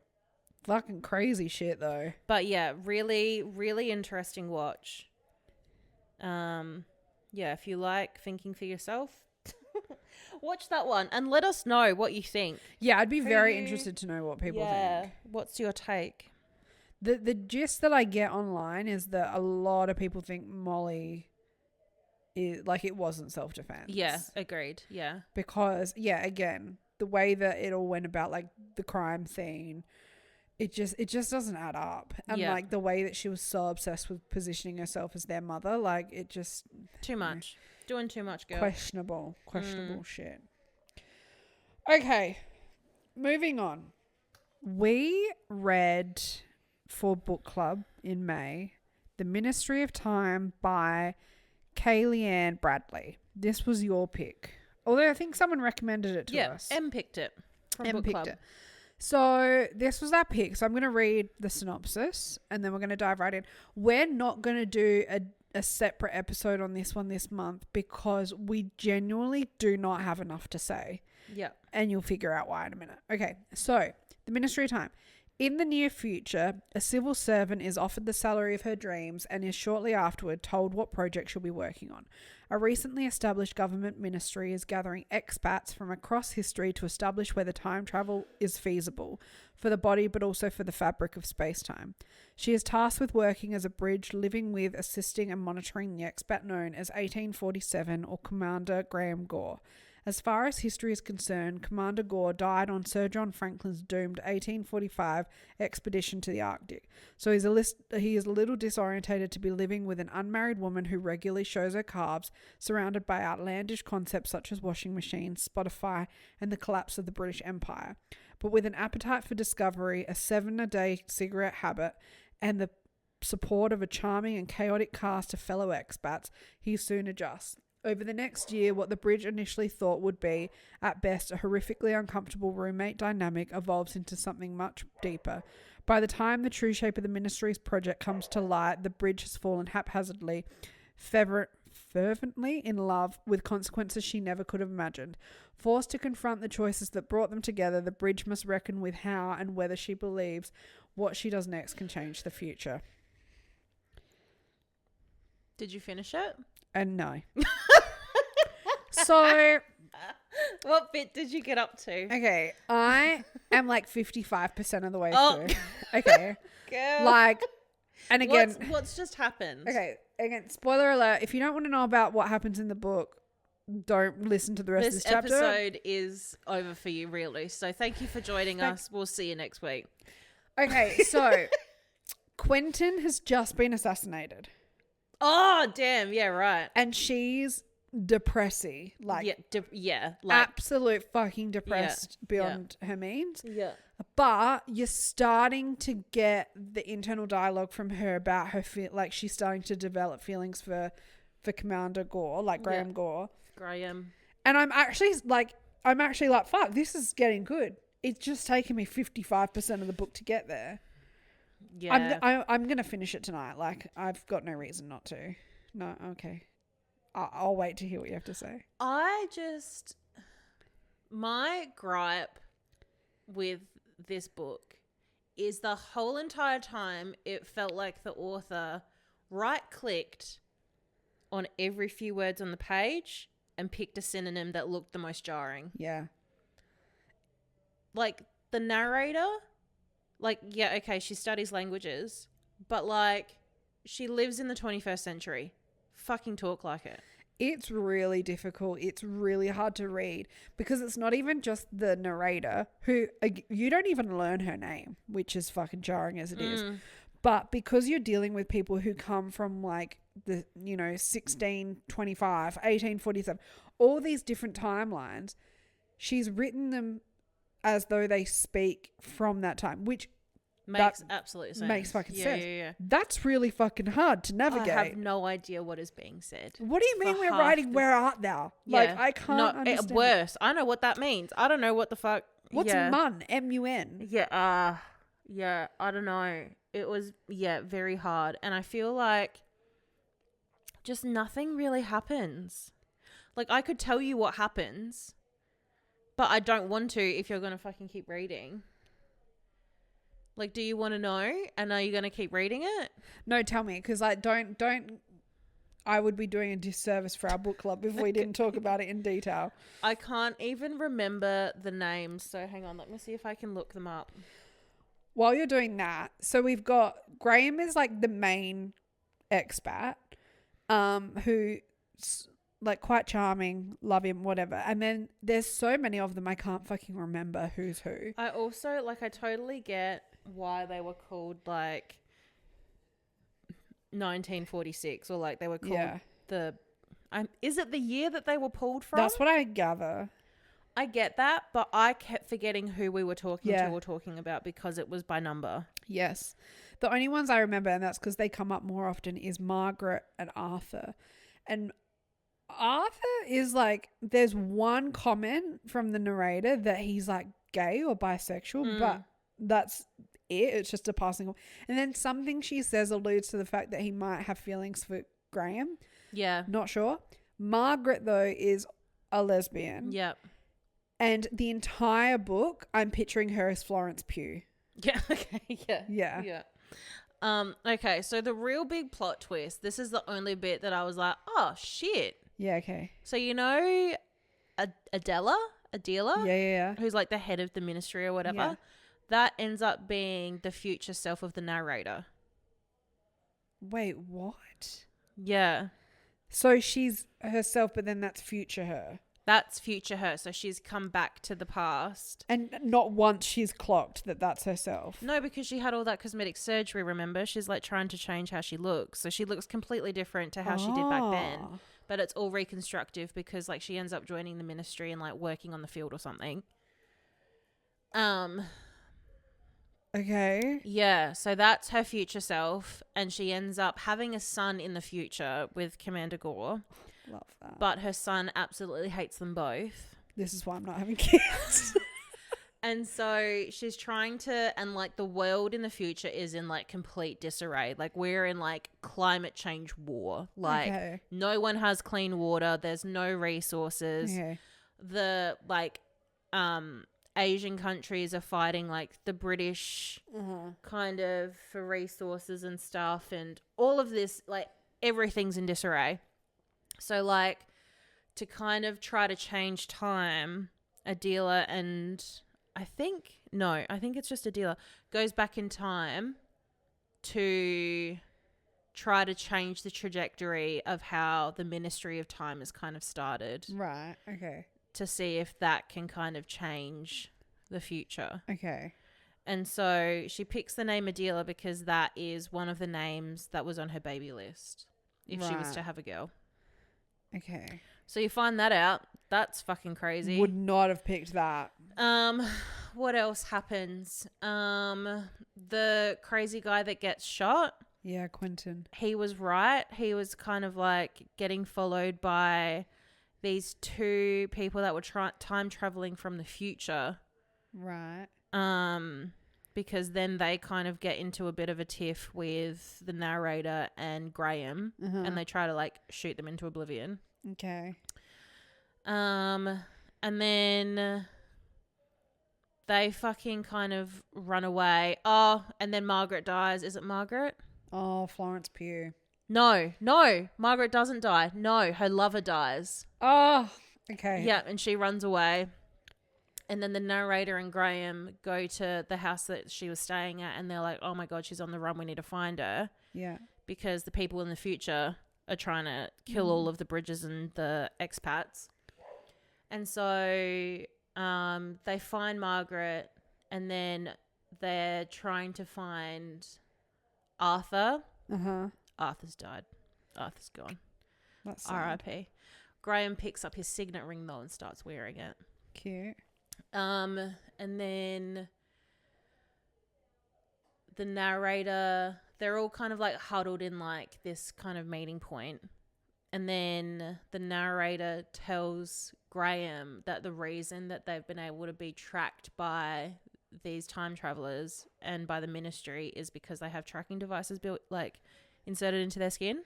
A: fucking crazy shit though.
B: But yeah, really, really interesting watch. If you like thinking for yourself, watch that one and let us know what you think.
A: Yeah, I'd be very interested to know what people think.
B: What's your take?
A: The gist that I get online is that a lot of people think Molly... it wasn't self-defense.
B: Yeah, agreed. Yeah.
A: Because, again, the way that it all went about, like, the crime scene, it just doesn't add up. And, like, the way that she was so obsessed with positioning herself as their mother, like, it just...
B: Too much. Doing too much, girl.
A: Questionable shit. Okay, moving on. We read, for book club in May, The Ministry of Time by... Kaliane Bradley. This was your pick. Although I think someone recommended it to us.
B: Yeah, Em picked it from book club.
A: So this was our pick. So I'm going to read the synopsis and then we're going to dive right in. We're not going to do a separate episode on this one this month because we genuinely do not have enough to say.
B: Yeah.
A: And you'll figure out why in a minute. Okay, so The Ministry of Time. In the near future, a civil servant is offered the salary of her dreams and is shortly afterward told what project she'll be working on. A recently established government ministry is gathering expats from across history to establish whether time travel is feasible for the body but also for the fabric of space-time. She is tasked with working as a bridge, living with, assisting and monitoring the expat known as 1847 or Commander Graham Gore. As far as history is concerned, Commander Gore died on Sir John Franklin's doomed 1845 expedition to the Arctic. So he is a little disorientated to be living with an unmarried woman who regularly shows her calves, surrounded by outlandish concepts such as washing machines, Spotify, and the collapse of the British Empire. But with an appetite for discovery, a 7-a-day cigarette habit, and the support of a charming and chaotic cast of fellow expats, he soon adjusts. Over the next year, what the bridge initially thought would be, at best, a horrifically uncomfortable roommate dynamic evolves into something much deeper. By the time the true shape of the ministry's project comes to light, the bridge has fallen haphazardly, fervently in love with consequences she never could have imagined. Forced to confront the choices that brought them together, the bridge must reckon with how and whether she believes what she does next can change the future.
B: Did you finish it?
A: And no. So...
B: What bit did you get up to?
A: Okay, I am like 55% of the way through. Okay.
B: Girl.
A: Like, and again...
B: What's just happened?
A: Okay, again, spoiler alert, if you don't want to know about what happens in the book, don't listen to the rest of this chapter.
B: This episode is over for you, really. So thank you for joining us. We'll see you next week.
A: Okay, so Quentin has just been assassinated.
B: Oh, damn. Yeah, right.
A: And she's depressy. Like, absolute fucking depressed beyond her means.
B: Yeah.
A: But you're starting to get the internal dialogue from her about her like she's starting to develop feelings for Commander Gore, like Graham Gore.
B: Graham.
A: And I'm actually like, fuck, this is getting good. It's just taken me 55% of the book to get there. Yeah. I'm going to finish it tonight. Like, I've got no reason not to. No, okay. I'll wait to hear what you have to say.
B: My gripe with this book is the whole entire time it felt like the author right-clicked on every few words on the page and picked a synonym that looked the most jarring.
A: Yeah.
B: Like, the narrator, like, yeah, okay, she studies languages, but, like, she lives in the 21st century. Fucking talk like it.
A: It's really difficult. It's really hard to read because it's not even just the narrator who you don't even learn her name, which is fucking jarring as it is. But because you're dealing with people who come from like the, 1625, 1847, all these different timelines, she's written them as though they speak from that time, which
B: makes absolute sense.
A: Makes fucking sense.
B: Yeah.
A: That's really fucking hard to navigate.
B: I have no idea what is being said.
A: What do you mean we're writing "Where art thou"? Like, I can't understand.
B: Worse. I know what that means. I don't know what the fuck.
A: What's mun? M-U-N?
B: Yeah. I don't know. It was very hard, and I feel like just nothing really happens. Like, I could tell you what happens, but I don't want to if you're gonna fucking keep reading. Like, do you want to know? And are you going to keep reading it?
A: No, tell me, because I don't. I would be doing a disservice for our book club if we didn't talk about it in detail.
B: I can't even remember the names, so hang on. Let me see if I can look them up.
A: While you're doing that, so we've got Graham is like the main expat, who's like quite charming, love him, whatever. And then there's so many of them I can't fucking remember who's who.
B: I also I totally get why they were called like 1946 or like they were called is it the year that they were pulled from?
A: That's what I gather.
B: I get that, but I kept forgetting who we were talking to or talking about because it was by number.
A: Yes. The only ones I remember, and that's because they come up more often, is Margaret and Arthur. And Arthur is like, there's one comment from the narrator that he's like gay or bisexual, but that's it. It's just a passing. And then something she says alludes to the fact that he might have feelings for Graham.
B: Yeah.
A: Not sure. Margaret, though, is a lesbian.
B: Yep.
A: And the entire book, I'm picturing her as Florence Pugh.
B: Yeah. Okay. Yeah.
A: Yeah.
B: Okay. So the real big plot twist, this is the only bit that I was like, oh, shit.
A: Yeah, okay.
B: So, Adela,
A: Yeah.
B: who's like the head of the ministry or whatever, that ends up being the future self of the narrator.
A: Wait, what?
B: Yeah.
A: So she's herself, but then that's future her.
B: That's future her. So she's come back to the past.
A: And not once she's clocked that that's herself.
B: No, because she had all that cosmetic surgery, remember? She's like trying to change how she looks. So she looks completely different to how she did back then. But it's all reconstructive because like she ends up joining the ministry and like working on the field or something.
A: Okay.
B: Yeah, so that's her future self, and she ends up having a son in the future with Commander Gore.
A: Love that.
B: But her son absolutely hates them both.
A: This is why I'm not having kids.
B: And so she's trying to, and like the world in the future is in like complete disarray. Like we're in like climate change war. Like no one has clean water. There's no resources.
A: Okay.
B: The like, Asian countries are fighting like the British kind of for resources and stuff, and all of this, like everything's in disarray. So like to kind of try to change time, Adela and I think it's just Adela goes back in time to try to change the trajectory of how the Ministry of Time is kind of started.
A: Right. Okay.
B: To see if that can kind of change the future.
A: Okay.
B: And so she picks the name Adela because that is one of the names that was on her baby list if she was to have a girl.
A: Okay.
B: So you find that out. That's fucking crazy.
A: Would not have picked that.
B: What else happens? The crazy guy that gets shot.
A: Yeah, Quentin.
B: He was right. He was kind of like getting followed by these two people that were time traveling from the future.
A: Right.
B: Because then they kind of get into a bit of a tiff with the narrator and Graham, and they try to like shoot them into oblivion.
A: Okay.
B: And then they fucking kind of run away. Oh, and then Margaret dies. Is it Margaret?
A: Oh, Florence Pugh.
B: No, Margaret doesn't die. No, her lover dies.
A: Oh, okay.
B: Yeah, and she runs away. And then the narrator and Graham go to the house that she was staying at, and they're like, oh my God, she's on the run. We need to find her.
A: Yeah.
B: Because the people in the future are trying to kill all of the Bridges and the expats. And so they find Margaret, and then they're trying to find Arthur. Arthur's died. Arthur's gone.
A: That's
B: R.I.P. Graham picks up his signet ring though and starts wearing it.
A: Cute.
B: And then the narrator, they're all kind of like huddled in like this kind of meeting point. And then the narrator tells Graham that the reason that they've been able to be tracked by these time travelers and by the ministry is because they have tracking devices built, like inserted into their skin.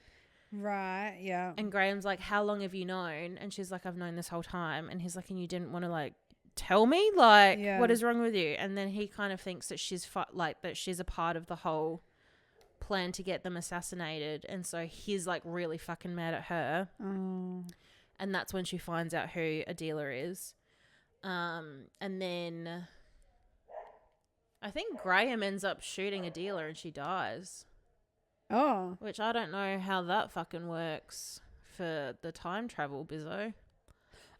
A: Right, yeah.
B: And Graham's like, how long have you known? And she's like, I've known this whole time. And he's like, and you didn't want to like tell me, like, what is wrong with you? And then he kind of thinks that she's that she's a part of the whole plan to get them assassinated. And so he's like really fucking mad at her.
A: Oh.
B: And that's when she finds out who Adela is. And then I think Graham ends up shooting Adela and she dies.
A: Oh.
B: Which I don't know how that fucking works for the time travel bizzo.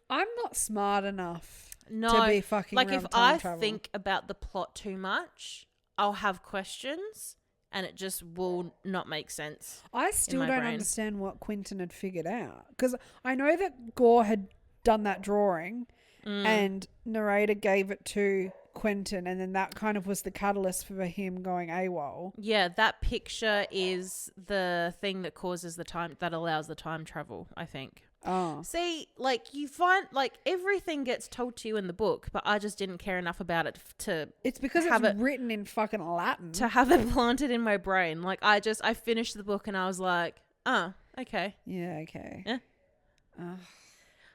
A: I'm not smart enough
B: to
A: be fucking
B: like
A: around
B: if
A: time
B: I
A: travel.
B: think about the plot too much, I'll have questions and it just will not make sense.
A: I still
B: my
A: don't
B: brain.
A: understand what Quentin had figured out, because I know that Gore had done that drawing and narrator gave it to Quentin, and then that kind of was the catalyst for him going AWOL.
B: Yeah, that picture is the thing that causes that allows the time travel, I think.
A: Oh.
B: See, like you find like everything gets told to you in the book, but I just didn't care enough about it to.
A: It's because it's written in fucking Latin.
B: To have it planted in my brain. Like I finished the book and I was like, oh, okay.
A: Yeah, okay.
B: Yeah.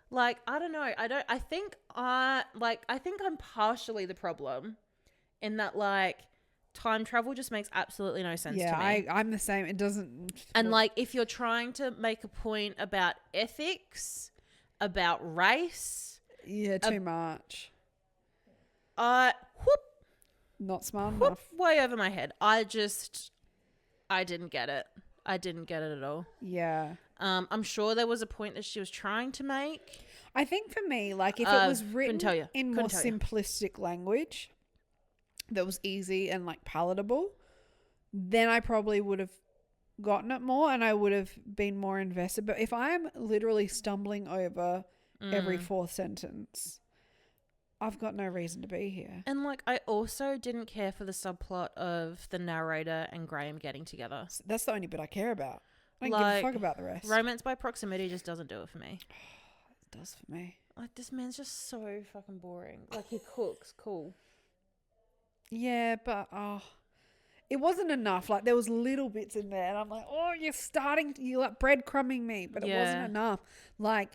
B: Like, I don't know. I think I'm partially the problem in that like time travel just makes absolutely no sense to me.
A: Yeah, I'm the same. It doesn't.
B: And like if you're trying to make a point about ethics, about race.
A: Yeah, too much.
B: Not
A: smart enough.
B: Way over my head. I didn't get it. I didn't get it at all.
A: Yeah.
B: I'm sure there was a point that she was trying to make.
A: I think for me, like if it was written in more simplistic language that was easy and like palatable, then I probably would have gotten it more and I would have been more invested. But if I'm literally stumbling over every fourth sentence, I've got no reason to be here.
B: And like I also didn't care for the subplot of the narrator and Graham getting together.
A: That's the only bit I care about. I don't
B: like,
A: give a fuck about the rest.
B: Romance by proximity just doesn't do it for me.
A: It does for me.
B: Like this man's just so fucking boring. Like he cooks, cool.
A: Yeah, but it wasn't enough. Like there was little bits in there and I'm like, oh, you're like breadcrumbing me, but it wasn't enough. Like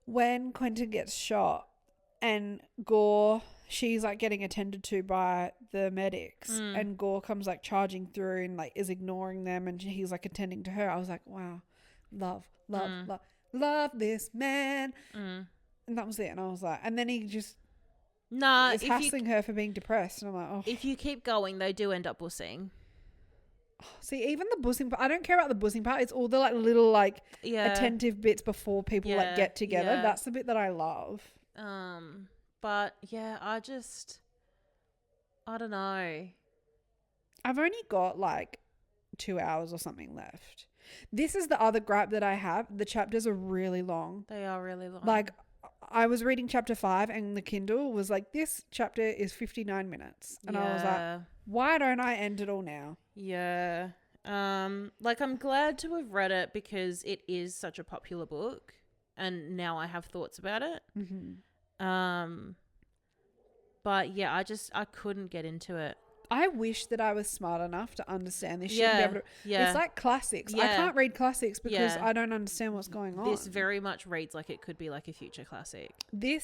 A: when Quentin gets shot and Gore, she's like getting attended to by the medics and Gore comes like charging through and like is ignoring them and he's like attending to her. I was like, wow, love this man. And that was it. And I was like, and then he just is hassling her for being depressed. And I'm like, oh.
B: If you keep going, they do end up bussing.
A: See, even the bussing part, I don't care about the bussing part. It's all the like little like attentive bits before people like get together.
B: Yeah.
A: That's the bit that I love.
B: But yeah, I don't know.
A: I've only got like 2 hours or something left. This is the other gripe that I have. The chapters are really long.
B: They are really long.
A: Like, I was reading chapter 5 and the Kindle was like, this chapter is 59 minutes. And I was like, why don't I end it all now?
B: Yeah. Like, I'm glad to have read it because it is such a popular book and now I have thoughts about it.
A: Mm-hmm.
B: But yeah, I couldn't get into it.
A: I wish that I was smart enough to understand this shit. And be able to, it's like classics. I can't read classics because I don't understand what's going on.
B: This very much reads like it could be like a future classic.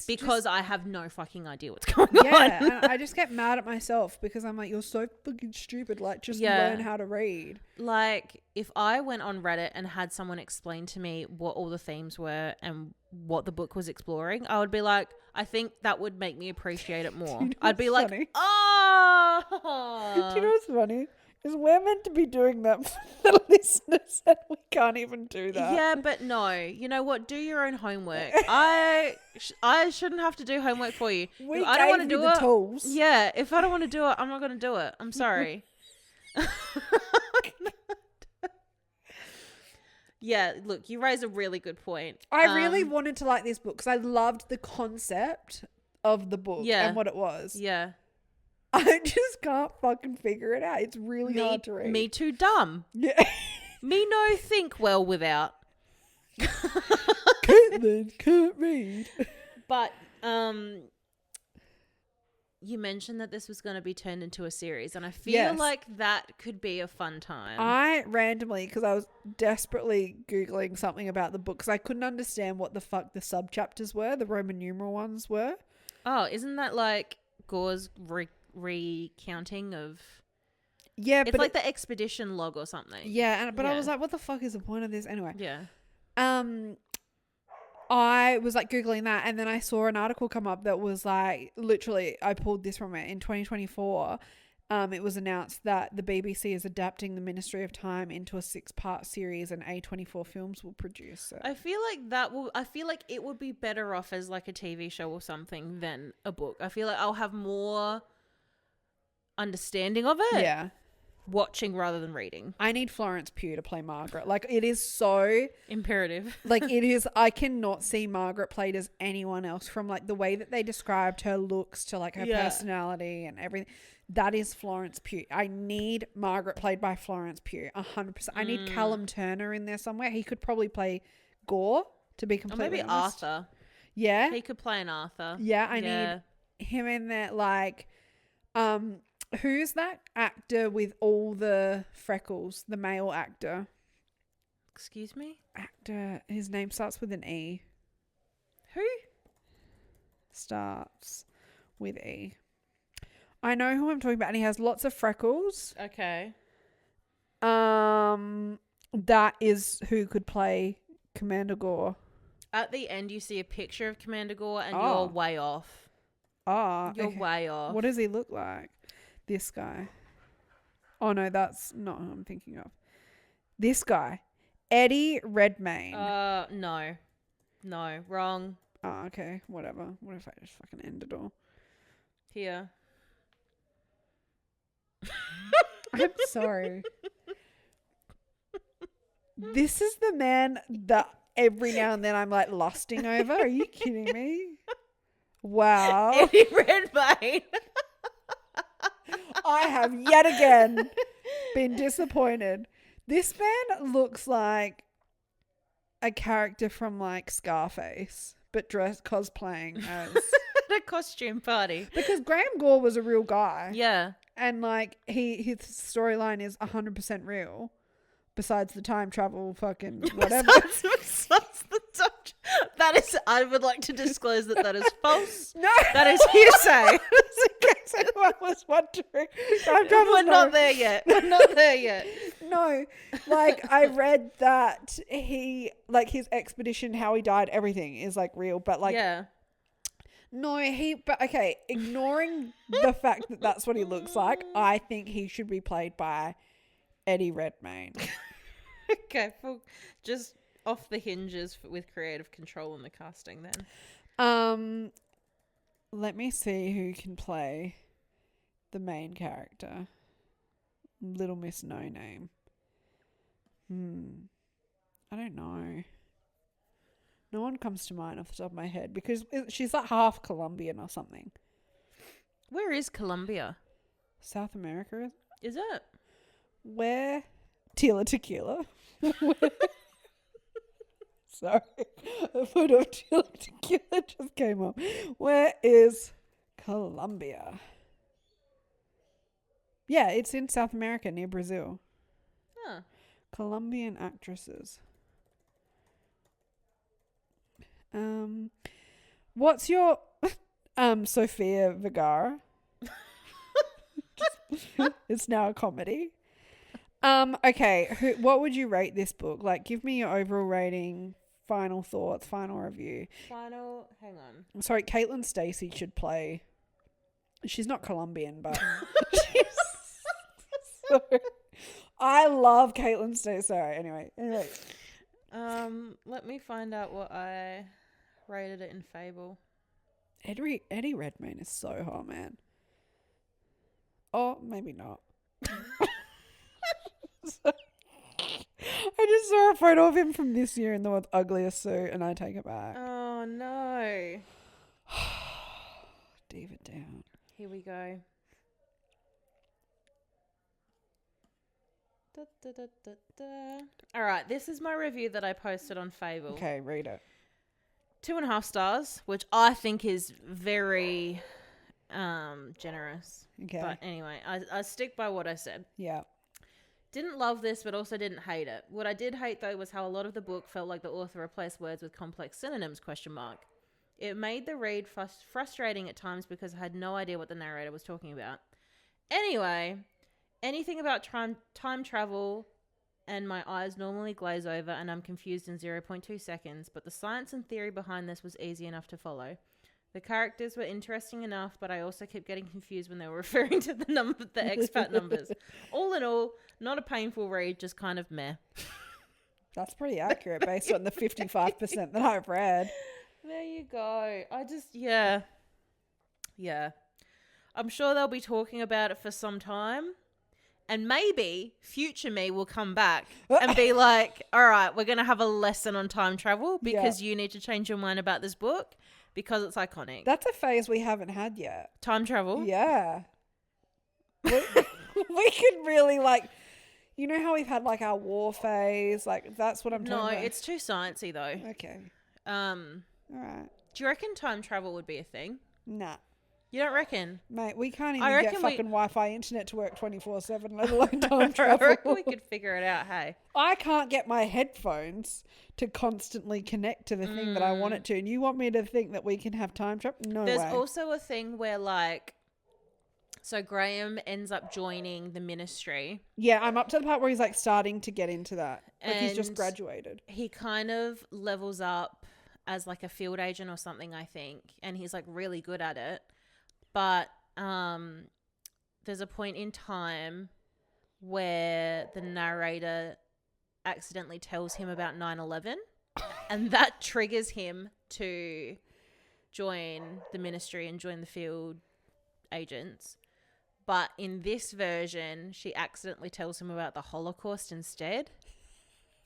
A: Because
B: I have no fucking idea what's going on.
A: Yeah, and I just get mad at myself because I'm like, you're so fucking stupid. Like, just learn how to read.
B: Like, if I went on Reddit and had someone explain to me what all the themes were and what the book was exploring, I would be like, I think that would make me appreciate it more. I'd be like, oh.
A: Do you know what's funny? Is we're meant to be doing that for the listeners and we can't even do that.
B: Yeah, but no. You know what? Do your own homework. I shouldn't have to do homework for you.
A: We I don't want to do the tools.
B: Yeah, if I don't want to do it, I'm not going to do it. I'm sorry. Yeah, look, you raise a really good point.
A: I really wanted to like this book because I loved the concept of the book and what it was.
B: Yeah.
A: I just can't fucking figure it out. It's really hard to read.
B: Me too dumb.
A: Yeah.
B: Me no think well without.
A: Can't read.
B: But you mentioned that this was going to be turned into a series, and I feel like that could be a fun time.
A: I randomly, because I was desperately Googling something about the book because I couldn't understand what the fuck the sub-chapters were, the Roman numeral ones were.
B: Oh, isn't that like Gore's recounting of...
A: Yeah,
B: it's like the expedition log or something.
A: Yeah, but I was like, what the fuck is the point of this anyway?
B: Yeah.
A: I was like Googling that and then I saw an article come up that was like, literally, I pulled this from it in 2024. It was announced that the BBC is adapting the Ministry of Time into a 6-part series and A24 Films will produce it.
B: I feel like it would be better off as like a TV show or something than a book. I feel like I'll have more understanding of it.
A: Yeah.
B: Watching rather than reading.
A: I need Florence Pugh to play Margaret. Like, it is so
B: imperative.
A: Like, it is. I cannot see Margaret played as anyone else, from like the way that they described her looks to like her personality and everything. That is Florence Pugh. I need Margaret played by Florence Pugh 100%. I need Callum Turner in there somewhere. He could probably play Gore, to be completely honest.
B: Arthur.
A: Yeah,
B: he could play an Arthur.
A: Yeah, I need him in there. Like, who's that actor with all the freckles? The male actor.
B: Excuse me?
A: Actor. His name starts with an E.
B: Who?
A: Starts with E. I know who I'm talking about, and he has lots of freckles.
B: Okay.
A: That is who could play Commander Gore.
B: At the end, you see a picture of Commander Gore, and you're way off.
A: Oh,
B: you're way off.
A: What does he look like? This guy. Oh no, that's not who I'm thinking of. This guy, Eddie Redmayne.
B: No, wrong.
A: Oh, okay, whatever. What if I just fucking end it all?
B: Here.
A: I'm sorry. This is the man that every now and then I'm like lusting over. Are you kidding me? Wow.
B: Eddie Redmayne.
A: I have yet again been disappointed. This man looks like a character from like Scarface, but cosplaying as
B: a costume party.
A: Because Graham Gore was a real guy.
B: Yeah.
A: And like his storyline is 100% real. Besides the time travel fucking whatever.
B: Besides the time that is, I would like to disclose that is false.
A: No.
B: That is hearsay.
A: In case anyone was wondering.
B: We're not there yet. We're not there yet.
A: No. Like, I read that like his expedition, how he died, everything is like real. But like.
B: Yeah.
A: No, but okay, ignoring the fact that that's what he looks like, I think he should be played by Eddie Redmayne.
B: Okay, just off the hinges with creative control in the casting then.
A: Let me see who can play The main character. Little Miss No Name. I don't know. No one comes to mind off the top of my head because she's like half Colombian or something.
B: Where is Colombia?
A: South America.
B: Is it?
A: Where? Tila Tequila. Sorry. A photo of Tila Tequila just came up. Where is Colombia? Yeah, it's in South America near Brazil.
B: Huh.
A: Colombian actresses. What's your Sofia Vergara? It's now a comedy. Okay, what would you rate this book? Like, give me your overall rating, final thoughts, final review.
B: Hang on.
A: Sorry, Caitlin Stacey should play. She's not Colombian, but sorry. I love Caitlin Stacey. Sorry, anyway.
B: Let me find out what I rated it in Fable.
A: Eddie Redmayne is so hot, man. Oh, maybe not. I just saw a photo of him from this year in the world's ugliest suit, and I take it back.
B: Oh no!
A: Dive it down.
B: Here we go. All right, this is my review that I posted on Fable.
A: Okay, read it.
B: 2.5 stars, which I think is very generous.
A: Okay.
B: But anyway, I stick by what I said.
A: Yeah.
B: Didn't love this, but also didn't hate it. What I did hate, though, was how a lot of the book felt like the author replaced words with complex synonyms, ? It made the read frustrating at times because I had no idea what the narrator was talking about. Anyway, anything about time travel and my eyes normally glaze over and I'm confused in 0.2 seconds, but the science and theory behind this was easy enough to follow. The characters were interesting enough, but I also kept getting confused when they were referring to the expat numbers. All in all, not a painful read, just kind of meh.
A: That's pretty accurate based on the 55% that I've read.
B: There you go. Yeah. I'm sure they'll be talking about it for some time. And maybe future me will come back and be like, all right, we're going to have a lesson on time travel because you need to change your mind about this book because it's iconic.
A: That's a phase we haven't had yet.
B: Time travel?
A: Yeah. we could really you know how we've had our war phase? That's what I'm talking about.
B: No, it's too sciencey though.
A: Okay.
B: All
A: right.
B: Do you reckon time travel would be a thing?
A: Nah.
B: You don't reckon?
A: Mate, we can't even get fucking Wi-Fi internet to work 24/7, let alone time travel.
B: I reckon we could figure it out, hey?
A: I can't get my headphones to constantly connect to the thing that I want it to. And you want me to think that we can have time travel? No way.
B: There's also a thing where so Graham ends up joining the ministry.
A: Yeah, I'm up to the part where he's starting to get into that. He's just graduated. He
B: kind of levels up as a field agent or something, I think. And he's really good at it. But there's a point in time where the narrator accidentally tells him about 9/11 and that triggers him to join the ministry and join the field agents. But in this version, she accidentally tells him about the Holocaust instead.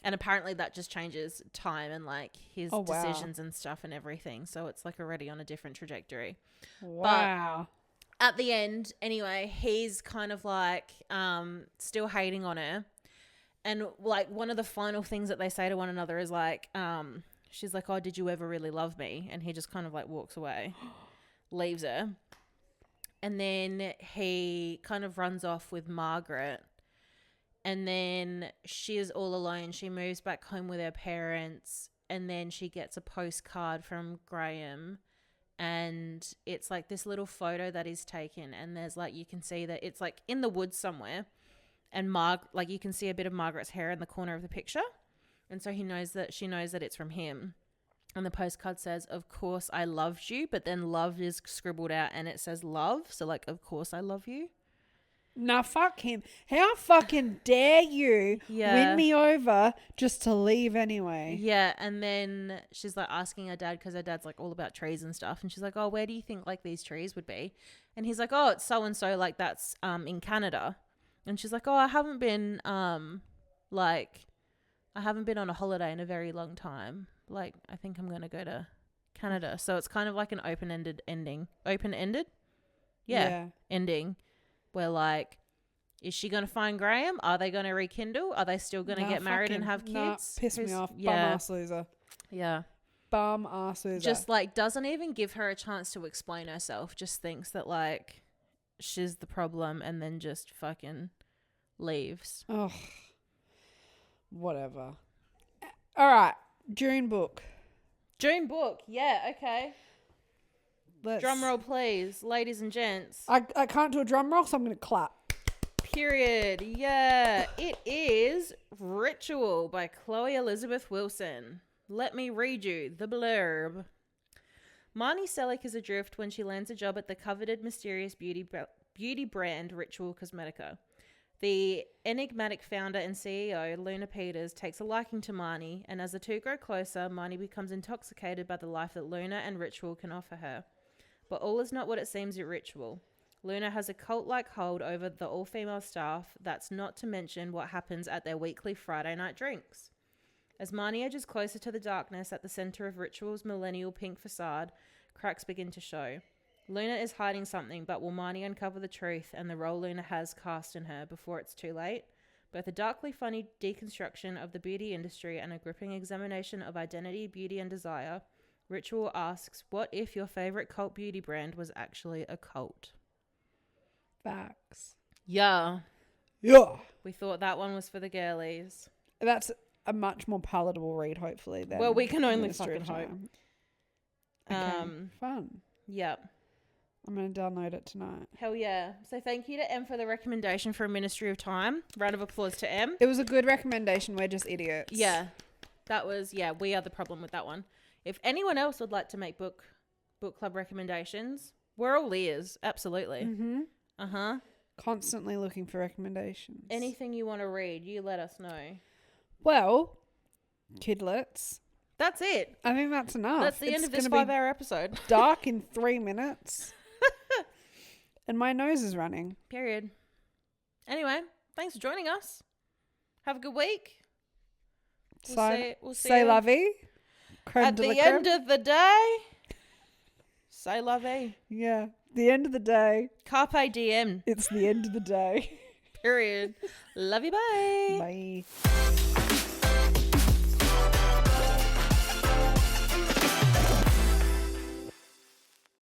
B: And apparently that just changes time and his decisions and stuff and everything. So it's already on a different trajectory.
A: Wow.
B: But at the end, anyway, he's kind of still hating on her. And one of the final things that they say to one another is she's like, oh, did you ever really love me? And he just kind of walks away, leaves her. And then he kind of runs off with Margaret. And then she is all alone. She moves back home with her parents. And then she gets a postcard from Graham. And it's this little photo that he's taken. And there's you can see that it's in the woods somewhere. And you can see a bit of Margaret's hair in the corner of the picture. And so she knows that it's from him. And the postcard says, of course I loved you. But then love is scribbled out and it says love. So of course I love you.
A: Nah, fuck him. How fucking dare you win me over just to leave anyway?
B: Yeah, and then she's like asking her dad, because her dad's like all about trees and stuff, and she's like, oh, where do you think like these trees would be? And he's like, oh, it's so and so, like that's in Canada. And she's like, oh, I haven't been on a holiday in a very long time. Like, I think I'm gonna go to Canada. So it's kind of like an open-ended ending. Open-ended? Yeah. Ending. Where like, is she going to find Graham? Are they going to rekindle? Are they still going to get married and have kids?
A: Nah, piss me off. Bum ass loser.
B: Yeah.
A: Bum ass loser.
B: Just like doesn't even give her a chance to explain herself. Just thinks that like she's the problem and then just fucking leaves.
A: Oh, whatever. All right. June book.
B: June book. Yeah. Okay. Drum roll, please, ladies and gents.
A: I can't do a drum roll, so I'm going to clap.
B: Period. Yeah. It is Ritual by Chloe Elizabeth Wilson. Let me read you the blurb. Marnie Selleck is adrift when she lands a job at the coveted mysterious beauty brand Ritual Cosmetica. The enigmatic founder and CEO, Luna Peters, takes a liking to Marnie, and as the two grow closer, Marnie becomes intoxicated by the life that Luna and Ritual can offer her. But all is not what it seems at Ritual. Luna has a cult-like hold over the all-female staff, that's not to mention what happens at their weekly Friday night drinks. As Marnie edges closer to the darkness at the center of Ritual's millennial pink facade, cracks begin to show. Luna is hiding something, but will Marnie uncover the truth and the role Luna has cast in her before it's too late? Both a darkly funny deconstruction of the beauty industry and a gripping examination of identity, beauty, and desire, Ritual asks, what if your favorite cult beauty brand was actually a cult?
A: Facts.
B: Yeah.
A: Yeah.
B: We thought that one was for the girlies.
A: That's a much more palatable read, hopefully. Than
B: well, we can only
A: Ministry
B: fucking
A: of
B: hope.
A: Time. Fun.
B: Yeah.
A: I'm going to download it tonight.
B: Hell yeah. So thank you to Em for the recommendation for A Ministry of Time. Round of applause to Em.
A: It was a good recommendation. We're just idiots.
B: Yeah. That was, we are the problem with that one. If anyone else would like to make book club recommendations, we're all ears. Absolutely.
A: Mm-hmm.
B: Uh-huh.
A: Constantly looking for recommendations.
B: Anything you want to read, you let us know.
A: Well, kidlets.
B: That's it.
A: I think that's enough.
B: That's the end of this 5-hour episode.
A: Dark in 3 minutes. And my nose is running.
B: Period. Anyway, thanks for joining us. Have a good week. We'll see
A: say
B: you.
A: lovey.
B: At the end of the day, say lovey.
A: Yeah. The end of the day.
B: Carpe diem.
A: It's the end of the day.
B: Period. Love you. Bye.
A: Bye.